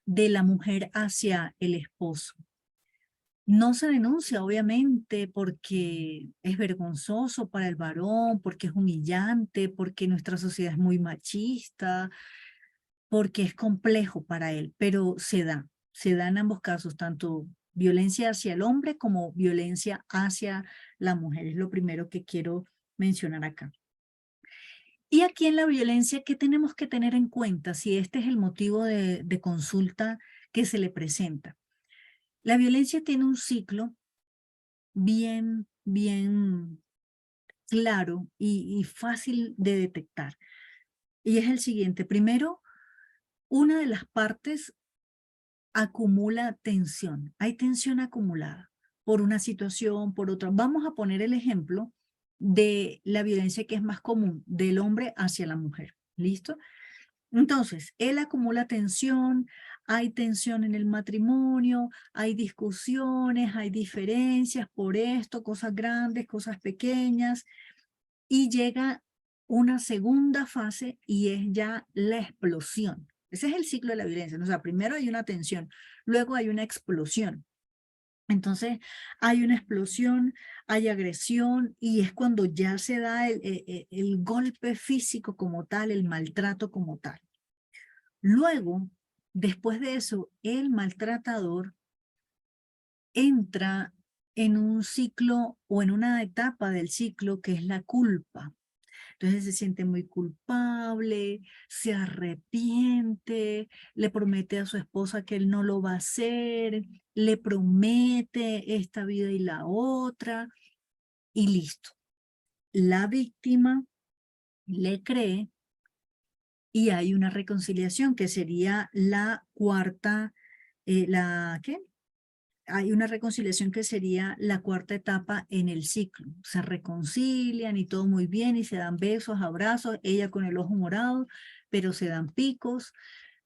de la mujer hacia el esposo. No se denuncia, obviamente, porque es vergonzoso para el varón, porque es humillante, porque nuestra sociedad es muy machista, porque es complejo para él, pero se da en ambos casos, tanto violencia hacia el hombre como violencia hacia la mujer. Es lo primero que quiero mencionar acá. Y aquí en la violencia, ¿qué tenemos que tener en cuenta si este es el motivo de consulta que se le presenta? La violencia tiene un ciclo bien claro y fácil de detectar. Y es el siguiente. Primero, una de las partes acumula tensión. Hay tensión acumulada por una situación, por otra. Vamos a poner el ejemplo de la violencia que es más común del hombre hacia la mujer. ¿Listo? Entonces, él acumula tensión, hay tensión en el matrimonio, hay discusiones, hay diferencias por esto, cosas grandes, cosas pequeñas, y llega una segunda fase y es ya la explosión. Ese es el ciclo de la violencia. O sea, primero hay una tensión, luego hay una explosión. Entonces, hay una explosión, hay agresión y es cuando ya se da el golpe físico como tal, el maltrato como tal. Luego, después de eso, el maltratador entra en un ciclo o en una etapa del ciclo que es la culpa. Entonces se siente muy culpable, se arrepiente, le promete a su esposa que él no lo va a hacer, le promete esta vida y la otra, y listo. La víctima le cree y hay una reconciliación que sería la cuarta, ¿qué? Hay una reconciliación que sería la cuarta etapa en el ciclo. Se reconcilian y todo muy bien y se dan besos, abrazos, ella con el ojo morado, pero se dan picos,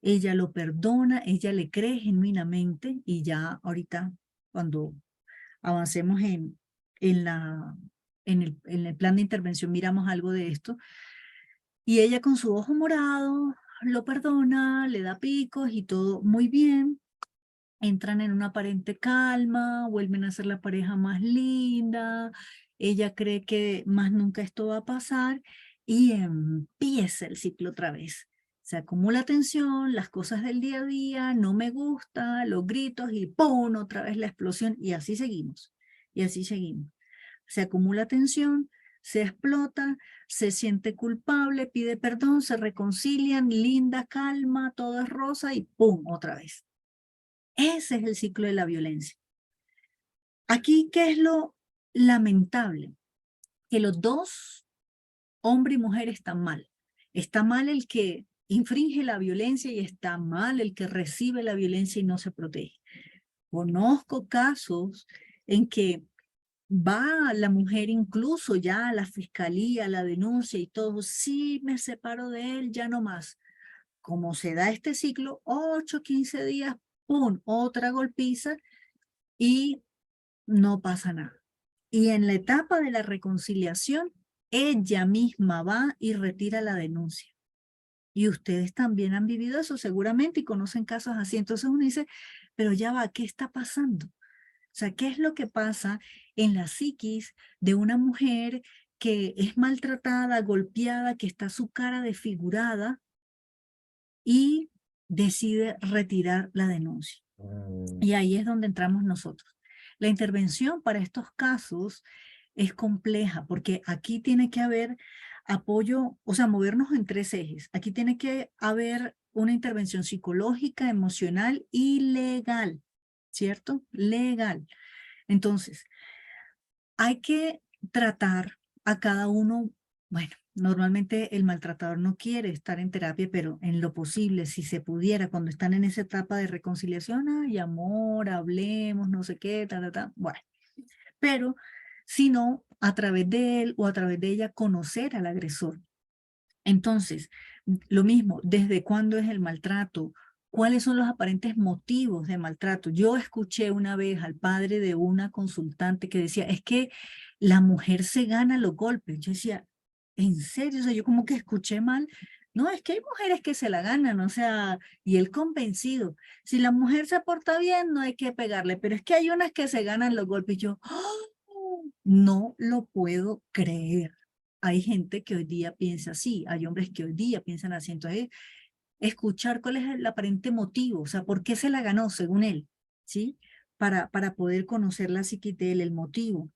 ella lo perdona, ella le cree genuinamente y ya ahorita cuando avancemos en, la, en el plan de intervención miramos algo de esto y ella con su ojo morado lo perdona, le da picos y todo muy bien. Entran en una aparente calma, vuelven a ser la pareja más linda, ella cree que más nunca esto va a pasar y empieza el ciclo otra vez. Se acumula tensión, las cosas del día a día, no me gusta, los gritos y ¡pum! Otra vez la explosión y así seguimos, y así seguimos. Se acumula tensión, se explota, se siente culpable, pide perdón, se reconcilian, linda, calma, todo es rosa y ¡pum! Otra vez. Ese es el ciclo de la violencia. Aquí, ¿qué es lo lamentable? Que los dos, hombre y mujer, están mal. Está mal el que infringe la violencia y está mal el que recibe la violencia y no se protege. Conozco casos en que va la mujer incluso ya a la fiscalía, a la denuncia y todo, sí me separo de él, ya no más. Como se da este ciclo, 8, 15 días, ¡pum! Otra golpiza y no pasa nada. Y en la etapa de la reconciliación, ella misma va y retira la denuncia. Y ustedes también han vivido eso seguramente y conocen casos así. Entonces uno dice, pero ya va, ¿qué está pasando? O sea, ¿qué es lo que pasa en la psiquis de una mujer que es maltratada, golpeada, que está su cara desfigurada y decide retirar la denuncia? Y ahí es donde entramos nosotros. La intervención para estos casos es compleja porque aquí tiene que haber apoyo, o sea, movernos en tres ejes. Aquí tiene que haber una intervención psicológica, emocional y legal, ¿cierto? Legal. Entonces, hay que tratar a cada uno, bueno, normalmente el maltratador no quiere estar en terapia, pero en lo posible, si se pudiera, cuando están en esa etapa de reconciliación, ay, amor, hablemos, no sé qué, bueno, pero si no, a través de él o a través de ella, conocer al agresor. Entonces, lo mismo, ¿desde cuándo es el maltrato? ¿Cuáles son los aparentes motivos de maltrato? Yo escuché una vez al padre de una consultante que decía, es que la mujer se gana los golpes. Yo decía, ¿en serio? O sea, yo como que escuché mal. No, es que hay mujeres que se la ganan, o sea, y él convencido. Si la mujer se porta bien, no hay que pegarle, pero es que hay unas que se ganan los golpes. Y yo, ¡oh! No lo puedo creer. Hay gente que hoy día piensa así, hay hombres que hoy día piensan así. Entonces, escuchar cuál es el aparente motivo, o sea, por qué se la ganó según él, ¿sí? Para poder conocer la psiquis de él, el motivo,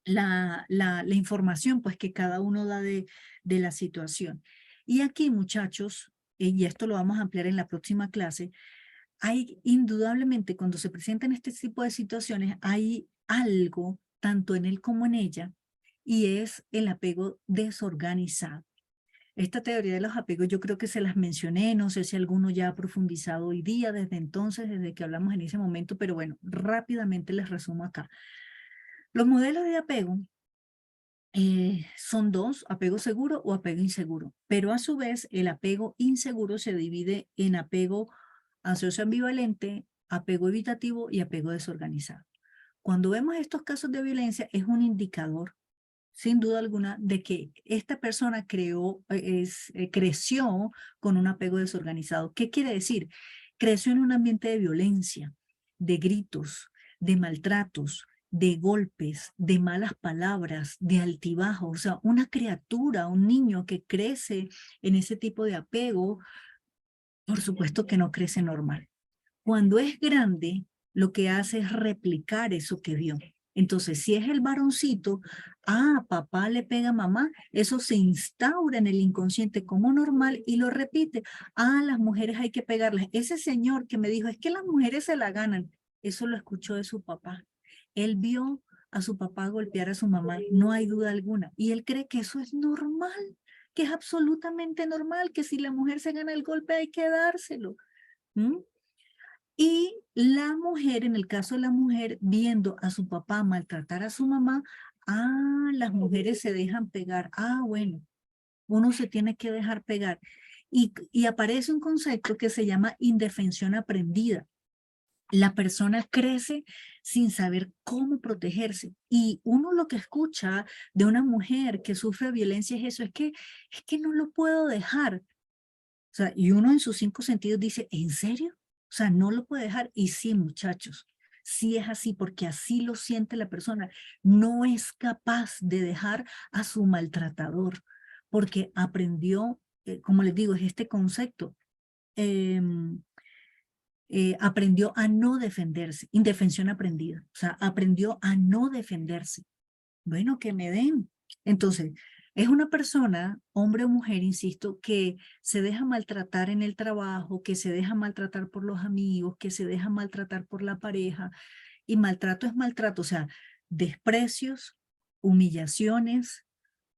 la información pues que cada uno da de la situación. Y aquí, muchachos, y esto lo vamos a ampliar en la próxima clase, hay indudablemente cuando se presentan este tipo de situaciones, hay algo, tanto en él como en ella, y es el apego desorganizado. Esta teoría de los apegos yo creo que se las mencioné, no sé si alguno ya ha profundizado hoy día, desde entonces, desde que hablamos en ese momento, pero bueno, rápidamente les resumo acá. Los modelos de apego son dos, apego seguro o apego inseguro, pero a su vez el apego inseguro se divide en apego ansioso ambivalente, apego evitativo y apego desorganizado. Cuando vemos estos casos de violencia es un indicador, sin duda alguna, de que esta persona creció con un apego desorganizado. ¿Qué quiere decir? Creció en un ambiente de violencia, de gritos, de maltratos, de golpes, de malas palabras, de altibajos. O sea, una criatura, un niño que crece en ese tipo de apego, por supuesto que no crece normal. Cuando es grande, lo que hace es replicar eso que vio. Entonces, si es el varoncito, papá le pega a mamá, eso se instaura en el inconsciente como normal y lo repite. Las mujeres hay que pegarles. Ese señor que me dijo, es que las mujeres se la ganan, eso lo escuchó de su papá. Él vio a su papá golpear a su mamá, no hay duda alguna. Y él cree que eso es normal, que es absolutamente normal, que si la mujer se gana el golpe hay que dárselo. ¿Mm? Y la mujer, en el caso de la mujer, viendo a su papá maltratar a su mamá, las mujeres se dejan pegar. Bueno, uno se tiene que dejar pegar. Y aparece un concepto que se llama indefensión aprendida. La persona crece sin saber cómo protegerse. Y uno lo que escucha de una mujer que sufre violencia es eso, es que no lo puedo dejar. O sea, y uno en sus cinco sentidos dice, ¿en serio? O sea, no lo puede dejar. Y sí, muchachos, sí es así, porque así lo siente la persona. No es capaz de dejar a su maltratador, porque aprendió, como les digo, es este concepto, aprendió a no defenderse, indefensión aprendida. O sea, aprendió a no defenderse. Bueno, que me den. Entonces, es una persona, hombre o mujer, insisto, que se deja maltratar en el trabajo, que se deja maltratar por los amigos, que se deja maltratar por la pareja. Y maltrato es maltrato, o sea, desprecios, humillaciones,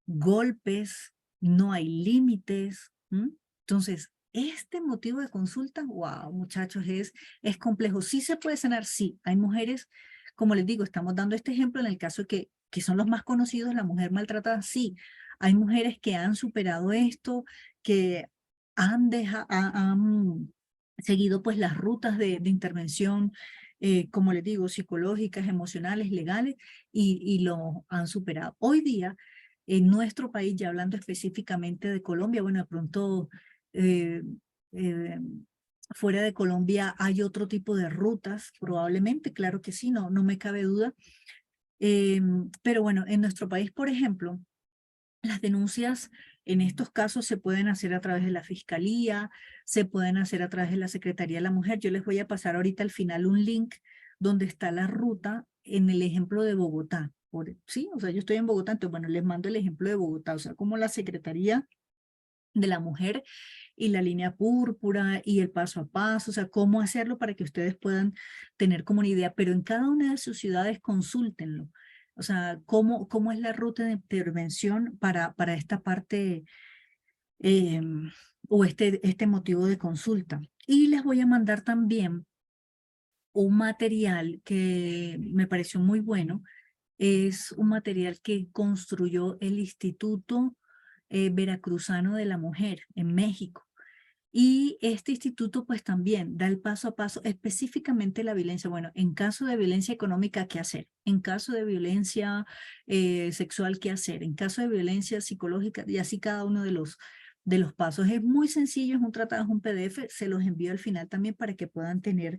golpes, no hay límites. Entonces, este motivo de consulta, wow, muchachos, es complejo. ¿Sí se puede sanar? Sí. Hay mujeres, como les digo, estamos dando este ejemplo en el caso de que son los más conocidos, la mujer maltratada, sí. Hay mujeres que han superado esto, que han seguido pues las rutas de intervención, como les digo, psicológicas, emocionales, legales, y lo han superado. Hoy día, en nuestro país, ya hablando específicamente de Colombia, bueno, de pronto eh, eh, fuera de Colombia hay otro tipo de rutas, probablemente, claro que sí, no me cabe duda. Pero bueno, en nuestro país, por ejemplo, las denuncias en estos casos se pueden hacer a través de la Fiscalía, se pueden hacer a través de la Secretaría de la Mujer. Yo les voy a pasar ahorita al final un link donde está la ruta en el ejemplo de Bogotá. Sí, o sea, yo estoy en Bogotá, entonces, bueno, les mando el ejemplo de Bogotá, o sea, como la Secretaría de la Mujer y la línea púrpura y el paso a paso, o sea, cómo hacerlo para que ustedes puedan tener como una idea, pero en cada una de sus ciudades consúltenlo. O sea, cómo es la ruta de intervención para esta parte eh, o este motivo de consulta. Y les voy a mandar también un material que me pareció muy bueno. Es un material que construyó el Instituto Veracruzano de la Mujer en México. Y este instituto pues también da el paso a paso específicamente la violencia. Bueno, en caso de violencia económica, ¿qué hacer? En caso de violencia sexual, ¿qué hacer? En caso de violencia psicológica, y así cada uno de los pasos. Es muy sencillo, es un tratado, es un PDF, se los envío al final también para que puedan tener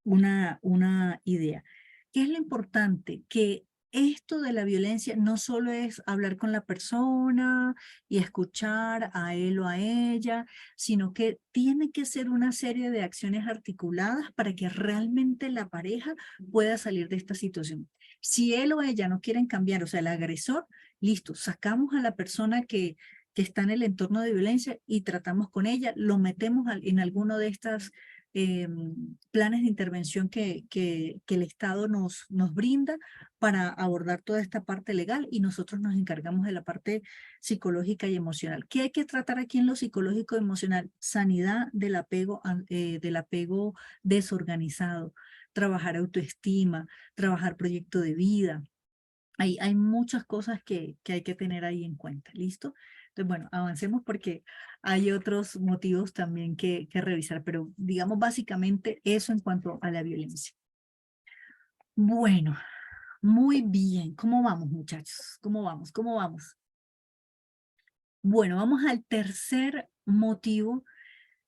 una idea. ¿Qué es lo importante? Que esto de la violencia no solo es hablar con la persona y escuchar a él o a ella, sino que tiene que ser una serie de acciones articuladas para que realmente la pareja pueda salir de esta situación. Si él o ella no quieren cambiar, o sea, el agresor, listo, sacamos a la persona que está en el entorno de violencia y tratamos con ella, lo metemos en alguno de estas planes de intervención que el Estado nos brinda para abordar toda esta parte legal y nosotros nos encargamos de la parte psicológica y emocional. ¿Qué hay que tratar aquí en lo psicológico y emocional? Sanidad del apego desorganizado, trabajar autoestima, trabajar proyecto de vida. Hay muchas cosas que hay que tener ahí en cuenta, ¿listo? Entonces, bueno, avancemos porque hay otros motivos también que revisar, pero digamos básicamente eso en cuanto a la violencia. Bueno, muy bien. ¿Cómo vamos, muchachos? ¿Cómo vamos? ¿Cómo vamos? Bueno, vamos al tercer motivo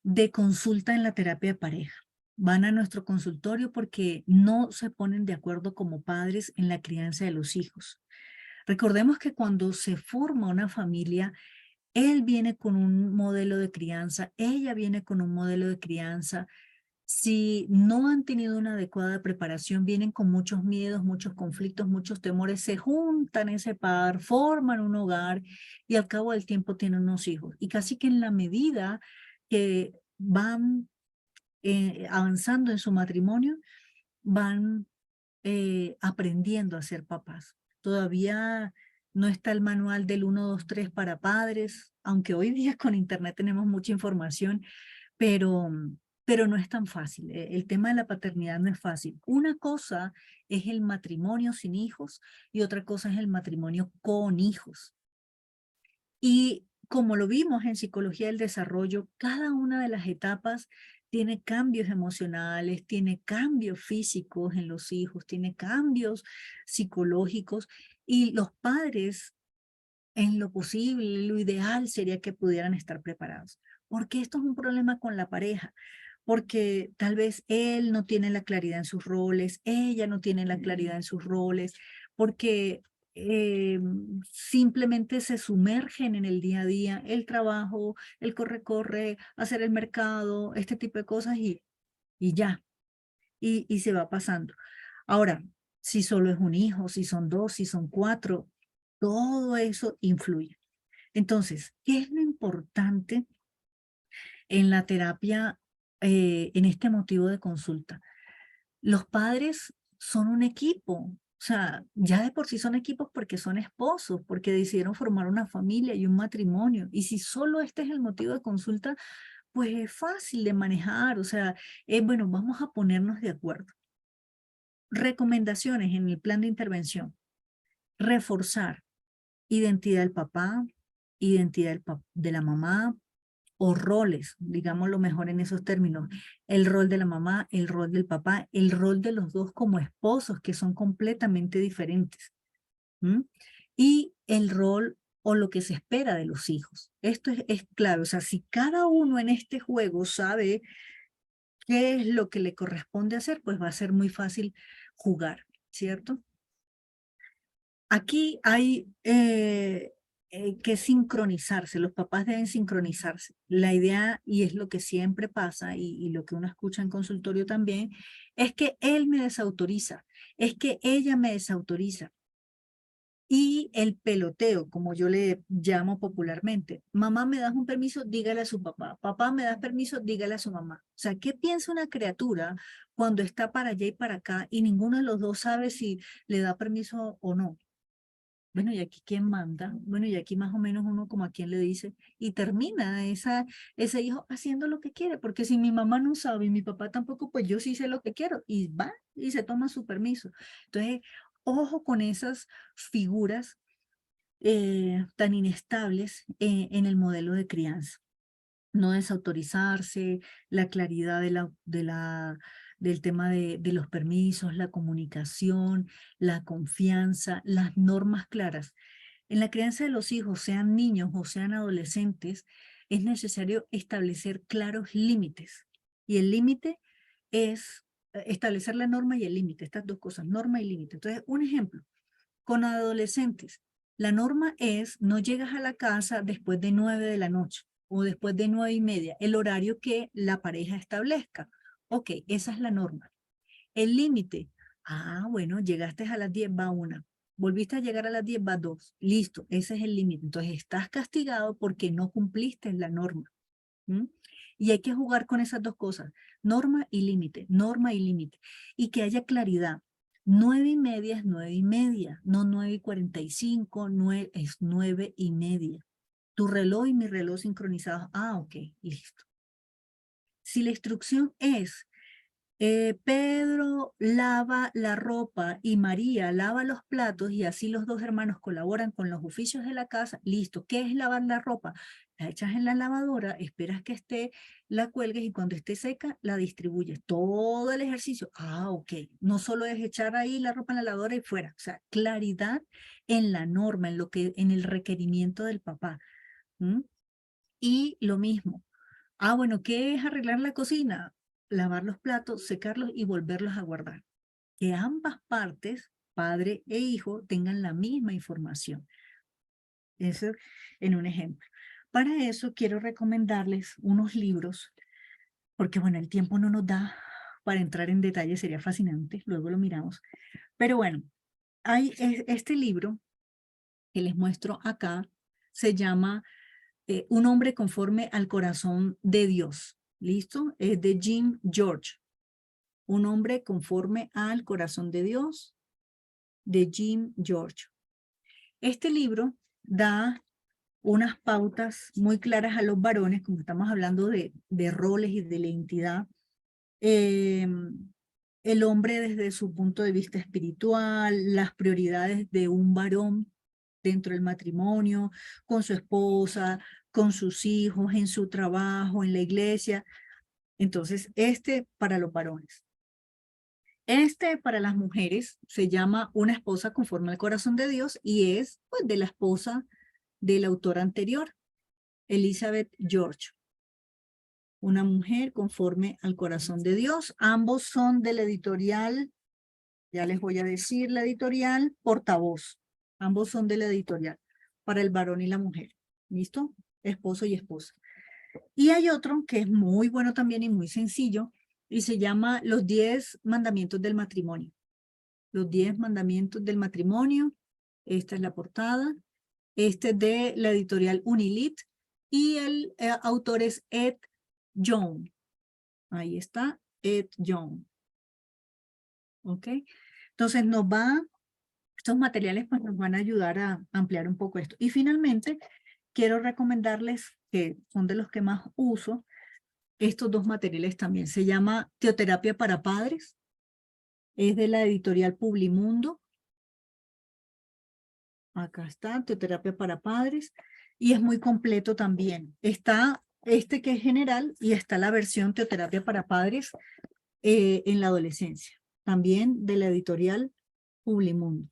de consulta en la terapia de pareja. Van a nuestro consultorio porque no se ponen de acuerdo como padres en la crianza de los hijos. Recordemos que cuando se forma una familia, él viene con un modelo de crianza, ella viene con un modelo de crianza. Si no han tenido una adecuada preparación, vienen con muchos miedos, muchos conflictos, muchos temores, se juntan ese par, forman un hogar y al cabo del tiempo tienen unos hijos. Y casi que en la medida que van avanzando en su matrimonio, van aprendiendo a ser papás. Todavía no está el manual del 1, 2, 3 para padres, aunque hoy día con internet tenemos mucha información, pero, pero no es tan fácil. El tema de la paternidad no es fácil. Una cosa es el matrimonio sin hijos y otra cosa es el matrimonio con hijos. Y como lo vimos en psicología del desarrollo, cada una de las etapas tiene cambios emocionales, tiene cambios físicos en los hijos, tiene cambios psicológicos y los padres, en lo posible, lo ideal sería que pudieran estar preparados. Porque esto es un problema con la pareja, porque tal vez él no tiene la claridad en sus roles, ella no tiene la claridad en sus roles, porque simplemente se sumergen en el día a día, el trabajo, el corre-corre, hacer el mercado, este tipo de cosas y ya, y se va pasando. Ahora, si solo es un hijo, si son dos, si son cuatro, todo eso influye. Entonces, ¿qué es lo importante en la terapia, en este motivo de consulta? Los padres son un equipo, o sea, ya de por sí son equipos porque son esposos, porque decidieron formar una familia y un matrimonio. Y si solo este es el motivo de consulta, pues es fácil de manejar, o sea, bueno, vamos a ponernos de acuerdo. Recomendaciones en el plan de intervención. Reforzar identidad del papá, identidad de la mamá, o roles, digámoslo mejor en esos términos, el rol de la mamá, el rol del papá, el rol de los dos como esposos, que son completamente diferentes. ¿Mm? Y el rol o lo que se espera de los hijos. Esto es clave, o sea, si cada uno en este juego sabe qué es lo que le corresponde hacer, pues va a ser muy fácil jugar, ¿cierto? Aquí hay que sincronizarse, los papás deben sincronizarse. La idea, y es lo que siempre pasa, y lo que uno escucha en consultorio también, es que él me desautoriza, es que ella me desautoriza. Y el peloteo, como yo le llamo popularmente, mamá, ¿me das un permiso? Dígale a su papá. Papá, ¿me das permiso? Dígale a su mamá. O sea, ¿qué piensa una criatura cuando está para allá y para acá y ninguno de los dos sabe si le da permiso o no? Bueno, ¿y aquí quién manda? Bueno, y aquí más o menos uno como a quien le dice, y termina ese hijo haciendo lo que quiere, porque si mi mamá no sabe y mi papá tampoco, pues yo sí sé lo que quiero, y va y se toma su permiso. Entonces, ojo con esas figuras tan inestables en el modelo de crianza. No desautorizarse, la claridad del tema de los permisos, la comunicación, la confianza, las normas claras. En la crianza de los hijos, sean niños o sean adolescentes, es necesario establecer claros límites. Y el límite es establecer la norma y el límite, estas dos cosas, norma y límite. Entonces, un ejemplo, con adolescentes, la norma es no llegas a la casa después de 9 de la noche o después de 9:30, el horario que la pareja establezca. Ok, esa es la norma. El límite, bueno, llegaste a las 10, va una. Volviste a llegar a las 10, va dos. Listo, ese es el límite. Entonces estás castigado porque no cumpliste la norma. ¿Mm? Y hay que jugar con esas dos cosas, norma y límite, norma y límite. Y que haya claridad. 9:30 es 9:30, no 9:45, es 9:30. Tu reloj y mi reloj sincronizados. Ok, listo. Si la instrucción es Pedro lava la ropa y María lava los platos y así los dos hermanos colaboran con los oficios de la casa, listo. ¿Qué es lavar la ropa? La echas en la lavadora, esperas que esté, la cuelgues y cuando esté seca la distribuyes. Todo el ejercicio. Ok. No solo es echar ahí la ropa en la lavadora y fuera. O sea, claridad en la norma, en el requerimiento del papá. ¿Mm? Y lo mismo. Bueno, ¿qué es arreglar la cocina? Lavar los platos, secarlos y volverlos a guardar. Que ambas partes, padre e hijo, tengan la misma información. Eso en un ejemplo. Para eso quiero recomendarles unos libros, porque bueno, el tiempo no nos da para entrar en detalle, sería fascinante, luego lo miramos. Pero bueno, hay este libro que les muestro acá, se llama Un hombre conforme al corazón de Dios. ¿Listo? Es de Jim George. Un hombre conforme al corazón de Dios, de Jim George. Este libro da unas pautas muy claras a los varones, como estamos hablando de roles y de la identidad. El hombre desde su punto de vista espiritual, las prioridades de un varón dentro del matrimonio, con su esposa, con sus hijos, en su trabajo, en la iglesia. Entonces, para los varones. Para las mujeres se llama Una esposa conforme al corazón de Dios y es pues, de la esposa del autor anterior, Elizabeth George. Una mujer conforme al corazón de Dios. Ambos son de la editorial, ya les voy a decir la editorial, Portavoz. Ambos son de la editorial, para el varón y la mujer. ¿Listo? Esposo y esposa. Y hay otro que es muy bueno también y muy sencillo, y se llama Los 10 mandamientos del matrimonio. Los 10 mandamientos del matrimonio. Esta es la portada. Este es de la editorial Unilit y el autor es Ed Young. Ahí está, Ed Young. ¿Ok? Entonces estos materiales pues nos van a ayudar a ampliar un poco esto. Y finalmente, quiero recomendarles que son de los que más uso, estos dos materiales también. Se llama Teoterapia para Padres. Es de la editorial Publimundo. Acá está, Teoterapia para Padres. Y es muy completo también. Está este que es general y está la versión Teoterapia para Padres en la adolescencia. También de la editorial Publimundo.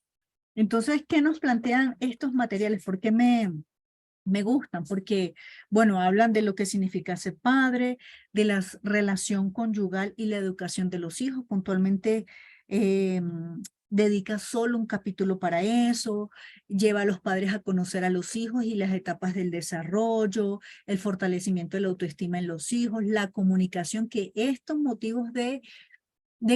Entonces, ¿qué nos plantean estos materiales? ¿Por qué me gustan? Porque, bueno, hablan de lo que significa ser padre, de la relación conyugal y la educación de los hijos. Puntualmente dedica solo un capítulo para eso, lleva a los padres a conocer a los hijos y las etapas del desarrollo, el fortalecimiento de la autoestima en los hijos, la comunicación, que estos motivos de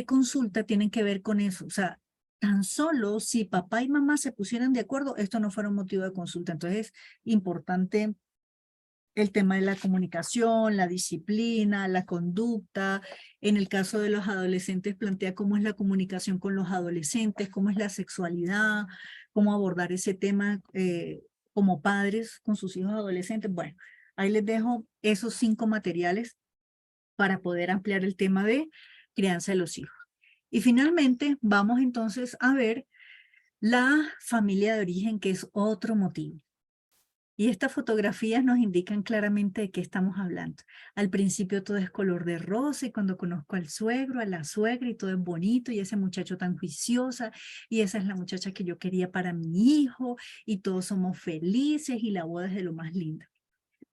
consulta tienen que ver con eso. O sea, tan solo si papá y mamá se pusieran de acuerdo, esto no fuera un motivo de consulta. Entonces es importante el tema de la comunicación, la disciplina, la conducta. En el caso de los adolescentes plantea cómo es la comunicación con los adolescentes, cómo es la sexualidad, cómo abordar ese tema como padres con sus hijos adolescentes. Bueno, ahí les dejo esos 5 materiales para poder ampliar el tema de crianza de los hijos. Y finalmente vamos entonces a ver la familia de origen, que es otro motivo. Y estas fotografías nos indican claramente de qué estamos hablando. Al principio todo es color de rosa y cuando conozco al suegro, a la suegra y todo es bonito y ese muchacho tan juiciosa y esa es la muchacha que yo quería para mi hijo y todos somos felices y la boda es de lo más linda.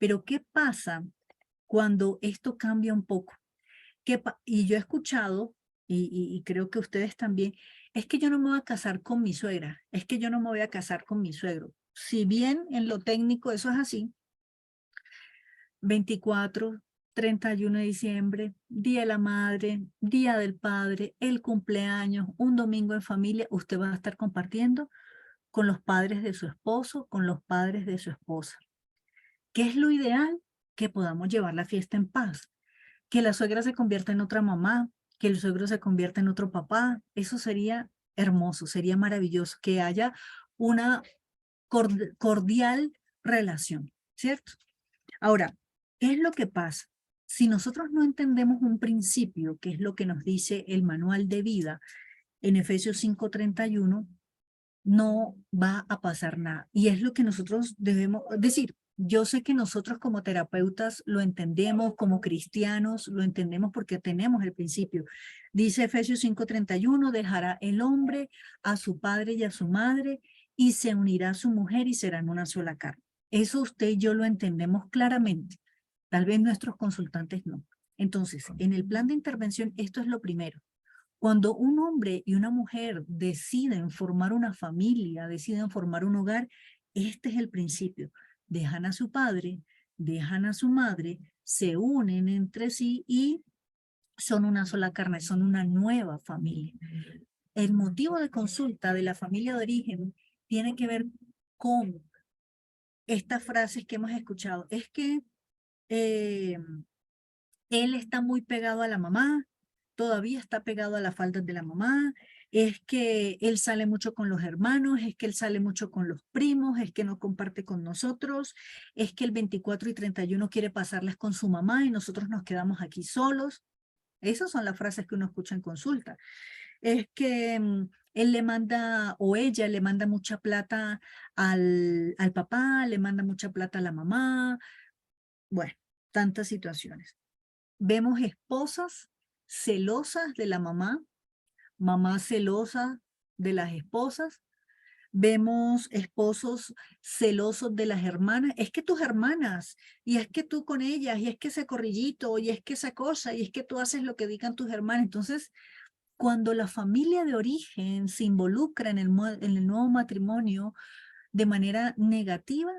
Pero ¿qué pasa cuando esto cambia un poco? Y yo he escuchado, y creo que ustedes también, es que yo no me voy a casar con mi suegra, es que yo no me voy a casar con mi suegro. Si bien en lo técnico eso es así, 24, 31 de diciembre, Día de la Madre, Día del Padre, el cumpleaños, un domingo en familia, usted va a estar compartiendo con los padres de su esposo, con los padres de su esposa. ¿Qué es lo ideal? Que podamos llevar la fiesta en paz, que la suegra se convierta en otra mamá, que el suegro se convierta en otro papá. Eso sería hermoso, sería maravilloso, que haya una cordial relación, ¿cierto? Ahora, ¿qué es lo que pasa? Si nosotros no entendemos un principio, que es lo que nos dice el manual de vida en Efesios 5:31, no va a pasar nada. Y es lo que nosotros debemos decir. Yo sé que nosotros como terapeutas lo entendemos, como cristianos lo entendemos porque tenemos el principio. Dice Efesios 5:31, dejará el hombre a su padre y a su madre y se unirá a su mujer y serán una sola carne. Eso usted y yo lo entendemos claramente. Tal vez nuestros consultantes no. Entonces, en el plan de intervención, esto es lo primero. Cuando un hombre y una mujer deciden formar una familia, deciden formar un hogar, este es el principio. Dejan a su padre, dejan a su madre, se unen entre sí y son una sola carne, son una nueva familia. El motivo de consulta de la familia de origen tiene que ver con estas frases que hemos escuchado. Es que eh, él está muy pegado a la mamá, todavía está pegado a las faldas de la mamá, es que él sale mucho con los hermanos, es que él sale mucho con los primos, es que no comparte con nosotros, es que el 24 y 31 quiere pasarlas con su mamá y nosotros nos quedamos aquí solos. Esas son las frases que uno escucha en consulta. Es que él le manda o ella le manda mucha plata al papá, le manda mucha plata a la mamá. Bueno, tantas situaciones. Vemos esposas celosas de la mamá, mamá celosa de las esposas. Vemos esposos celosos de las hermanas. Es que tus hermanas, y es que tú con ellas, y es que ese corrillito, y es que esa cosa, y es que tú haces lo que digan tus hermanas. Entonces, cuando la familia de origen se involucra en el nuevo matrimonio de manera negativa,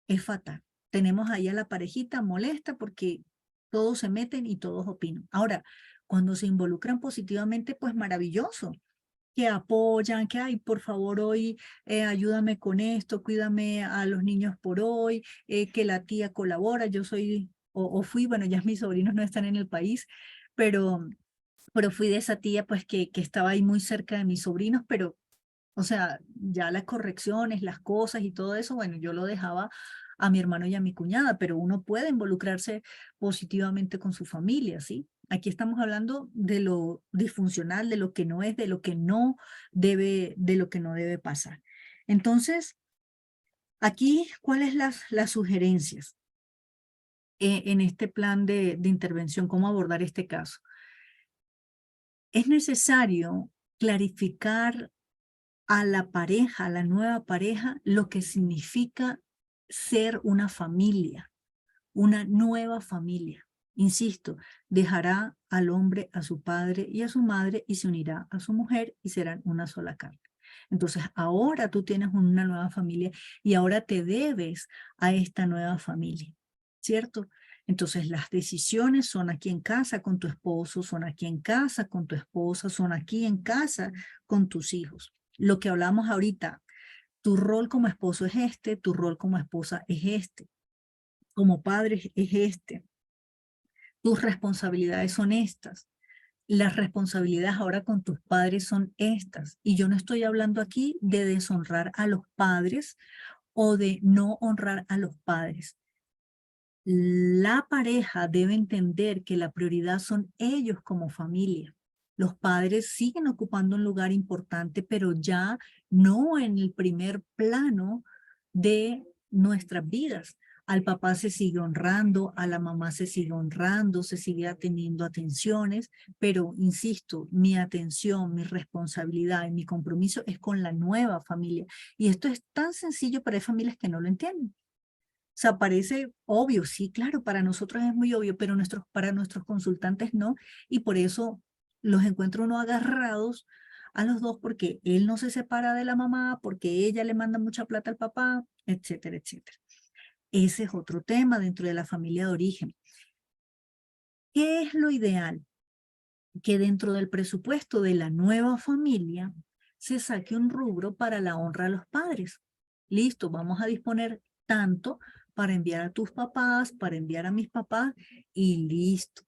es fatal. Tenemos ahí a la parejita molesta porque todos se meten y todos opinan. Ahora, cuando se involucran positivamente, pues maravilloso, que apoyan, que, ay, por favor, hoy ayúdame con esto, cuídame a los niños por hoy, que la tía colabora, yo soy, o fui, bueno, ya mis sobrinos no están en el país, pero, pero fui de esa tía, pues, que estaba ahí muy cerca de mis sobrinos, pero o sea, ya las correcciones, las cosas y todo eso, bueno, yo lo dejaba a mi hermano y a mi cuñada, pero uno puede involucrarse positivamente con su familia, ¿sí? Aquí estamos hablando de lo disfuncional, de lo que no es, de lo que no debe, de lo que no debe pasar. Entonces, aquí, ¿cuáles las sugerencias en este plan de intervención? ¿Cómo abordar este caso? Es necesario clarificar a la pareja, a la nueva pareja, lo que significa ser una familia, una nueva familia. Insisto, dejará al hombre a su padre y a su madre y se unirá a su mujer y serán una sola carne. Entonces, ahora tú tienes una nueva familia y ahora te debes a esta nueva familia, ¿cierto? Entonces, las decisiones son aquí en casa con tu esposo, son aquí en casa con tu esposa, son aquí en casa con tus hijos. Lo que hablamos ahorita, tu rol como esposo es este, tu rol como esposa es este, como padre es este, tus responsabilidades son estas, las responsabilidades ahora con tus padres son estas. Y yo no estoy hablando aquí de deshonrar a los padres o de no honrar a los padres. La pareja debe entender que la prioridad son ellos como familia. Los padres siguen ocupando un lugar importante, pero ya no en el primer plano de nuestras vidas. Al papá se sigue honrando, a la mamá se sigue honrando, se sigue teniendo atenciones, pero insisto, mi atención, mi responsabilidad y mi compromiso es con la nueva familia. Y esto es tan sencillo, pero hay familias que no lo entienden. sea, parece obvio, sí, claro, para nosotros es muy obvio, pero para nuestros consultantes no, y por eso los encuentro uno agarrados a los dos, porque él no se separa de la mamá, porque ella le manda mucha plata al papá, etcétera, etcétera. Ese es otro tema dentro de la familia de origen. ¿Qué es lo ideal? Que dentro del presupuesto de la nueva familia se saque un rubro para la honra a los padres. Listo, vamos a disponer tanto para enviar a tus papás, para enviar a mis papás y listo.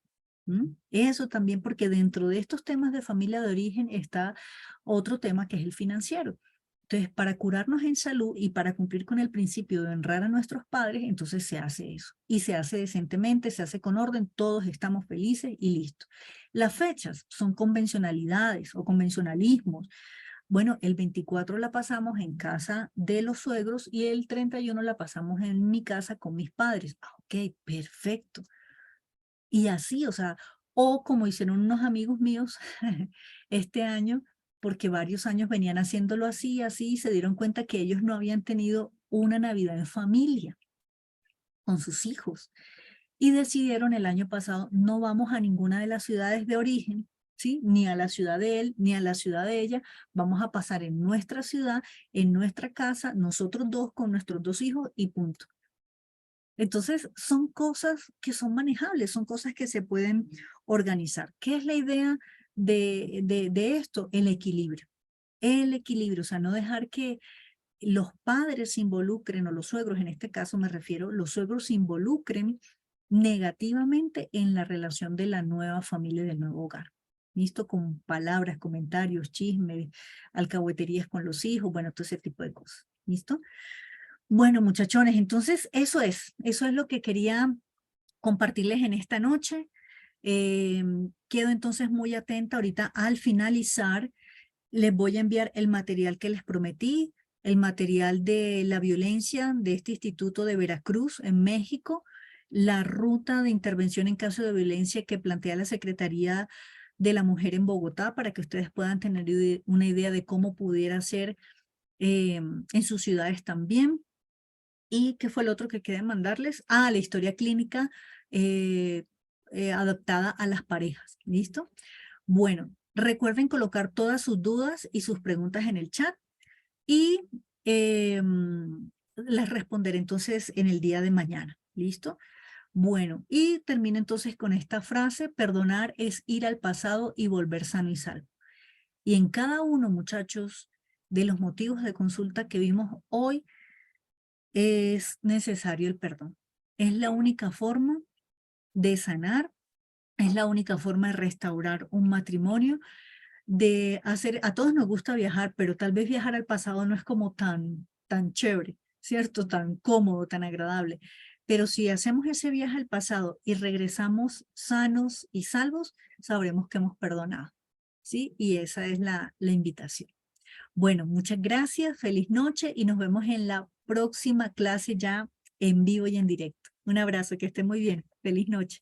Eso también, porque dentro de estos temas de familia de origen está otro tema que es el financiero. Entonces, para curarnos en salud y para cumplir con el principio de honrar a nuestros padres, entonces se hace eso. Y se hace decentemente, se hace con orden, todos estamos felices y listo. Las fechas son convencionalidades o convencionalismos. Bueno, el 24 la pasamos en casa de los suegros y el 31 la pasamos en mi casa con mis padres. Ok, perfecto. Y así, o sea, o como hicieron unos amigos míos este año, porque varios años venían haciéndolo así, así, y se dieron cuenta que ellos no habían tenido una Navidad en familia con sus hijos. Y decidieron el año pasado, no vamos a ninguna de las ciudades de origen, ¿sí? Ni a la ciudad de él, ni a la ciudad de ella. Vamos a pasar en nuestra ciudad, en nuestra casa, nosotros dos con nuestros dos hijos y punto. Entonces, son cosas que son manejables, son cosas que se pueden organizar. ¿Qué es la idea de esto? El equilibrio. El equilibrio, o sea, no dejar que los padres se involucren, o los suegros, en este caso me refiero, los suegros se involucren negativamente en la relación de la nueva familia, del nuevo hogar. ¿Listo? Con palabras, comentarios, chismes, alcahueterías con los hijos, bueno, todo ese tipo de cosas. ¿Listo? Bueno, muchachones, entonces eso es lo que quería compartirles en esta noche. Quedo entonces muy atenta. Ahorita al finalizar, les voy a enviar el material que les prometí, el material de la violencia de este instituto de Veracruz en México, la ruta de intervención en caso de violencia que plantea la Secretaría de la Mujer en Bogotá, para que ustedes puedan tener una idea de cómo pudiera ser en sus ciudades también. ¿Y qué fue el otro que quería mandarles? Ah, la historia clínica adaptada a las parejas. ¿Listo? Bueno, recuerden colocar todas sus dudas y sus preguntas en el chat y las responderé entonces en el día de mañana. ¿Listo? Bueno, y termino entonces con esta frase: perdonar es ir al pasado y volver sano y salvo. Y en cada uno, muchachos, de los motivos de consulta que vimos hoy, es necesario el perdón. Es la única forma de sanar, es la única forma de restaurar un matrimonio, de hacer, a todos nos gusta viajar, pero tal vez viajar al pasado no es como tan chévere, ¿cierto? Tan cómodo, tan agradable. Pero si hacemos ese viaje al pasado y regresamos sanos y salvos, sabremos que hemos perdonado, ¿sí? Y esa es la invitación. Bueno, muchas gracias, feliz noche y nos vemos en la próxima clase ya en vivo y en directo. Un abrazo, que estén muy bien. Feliz noche.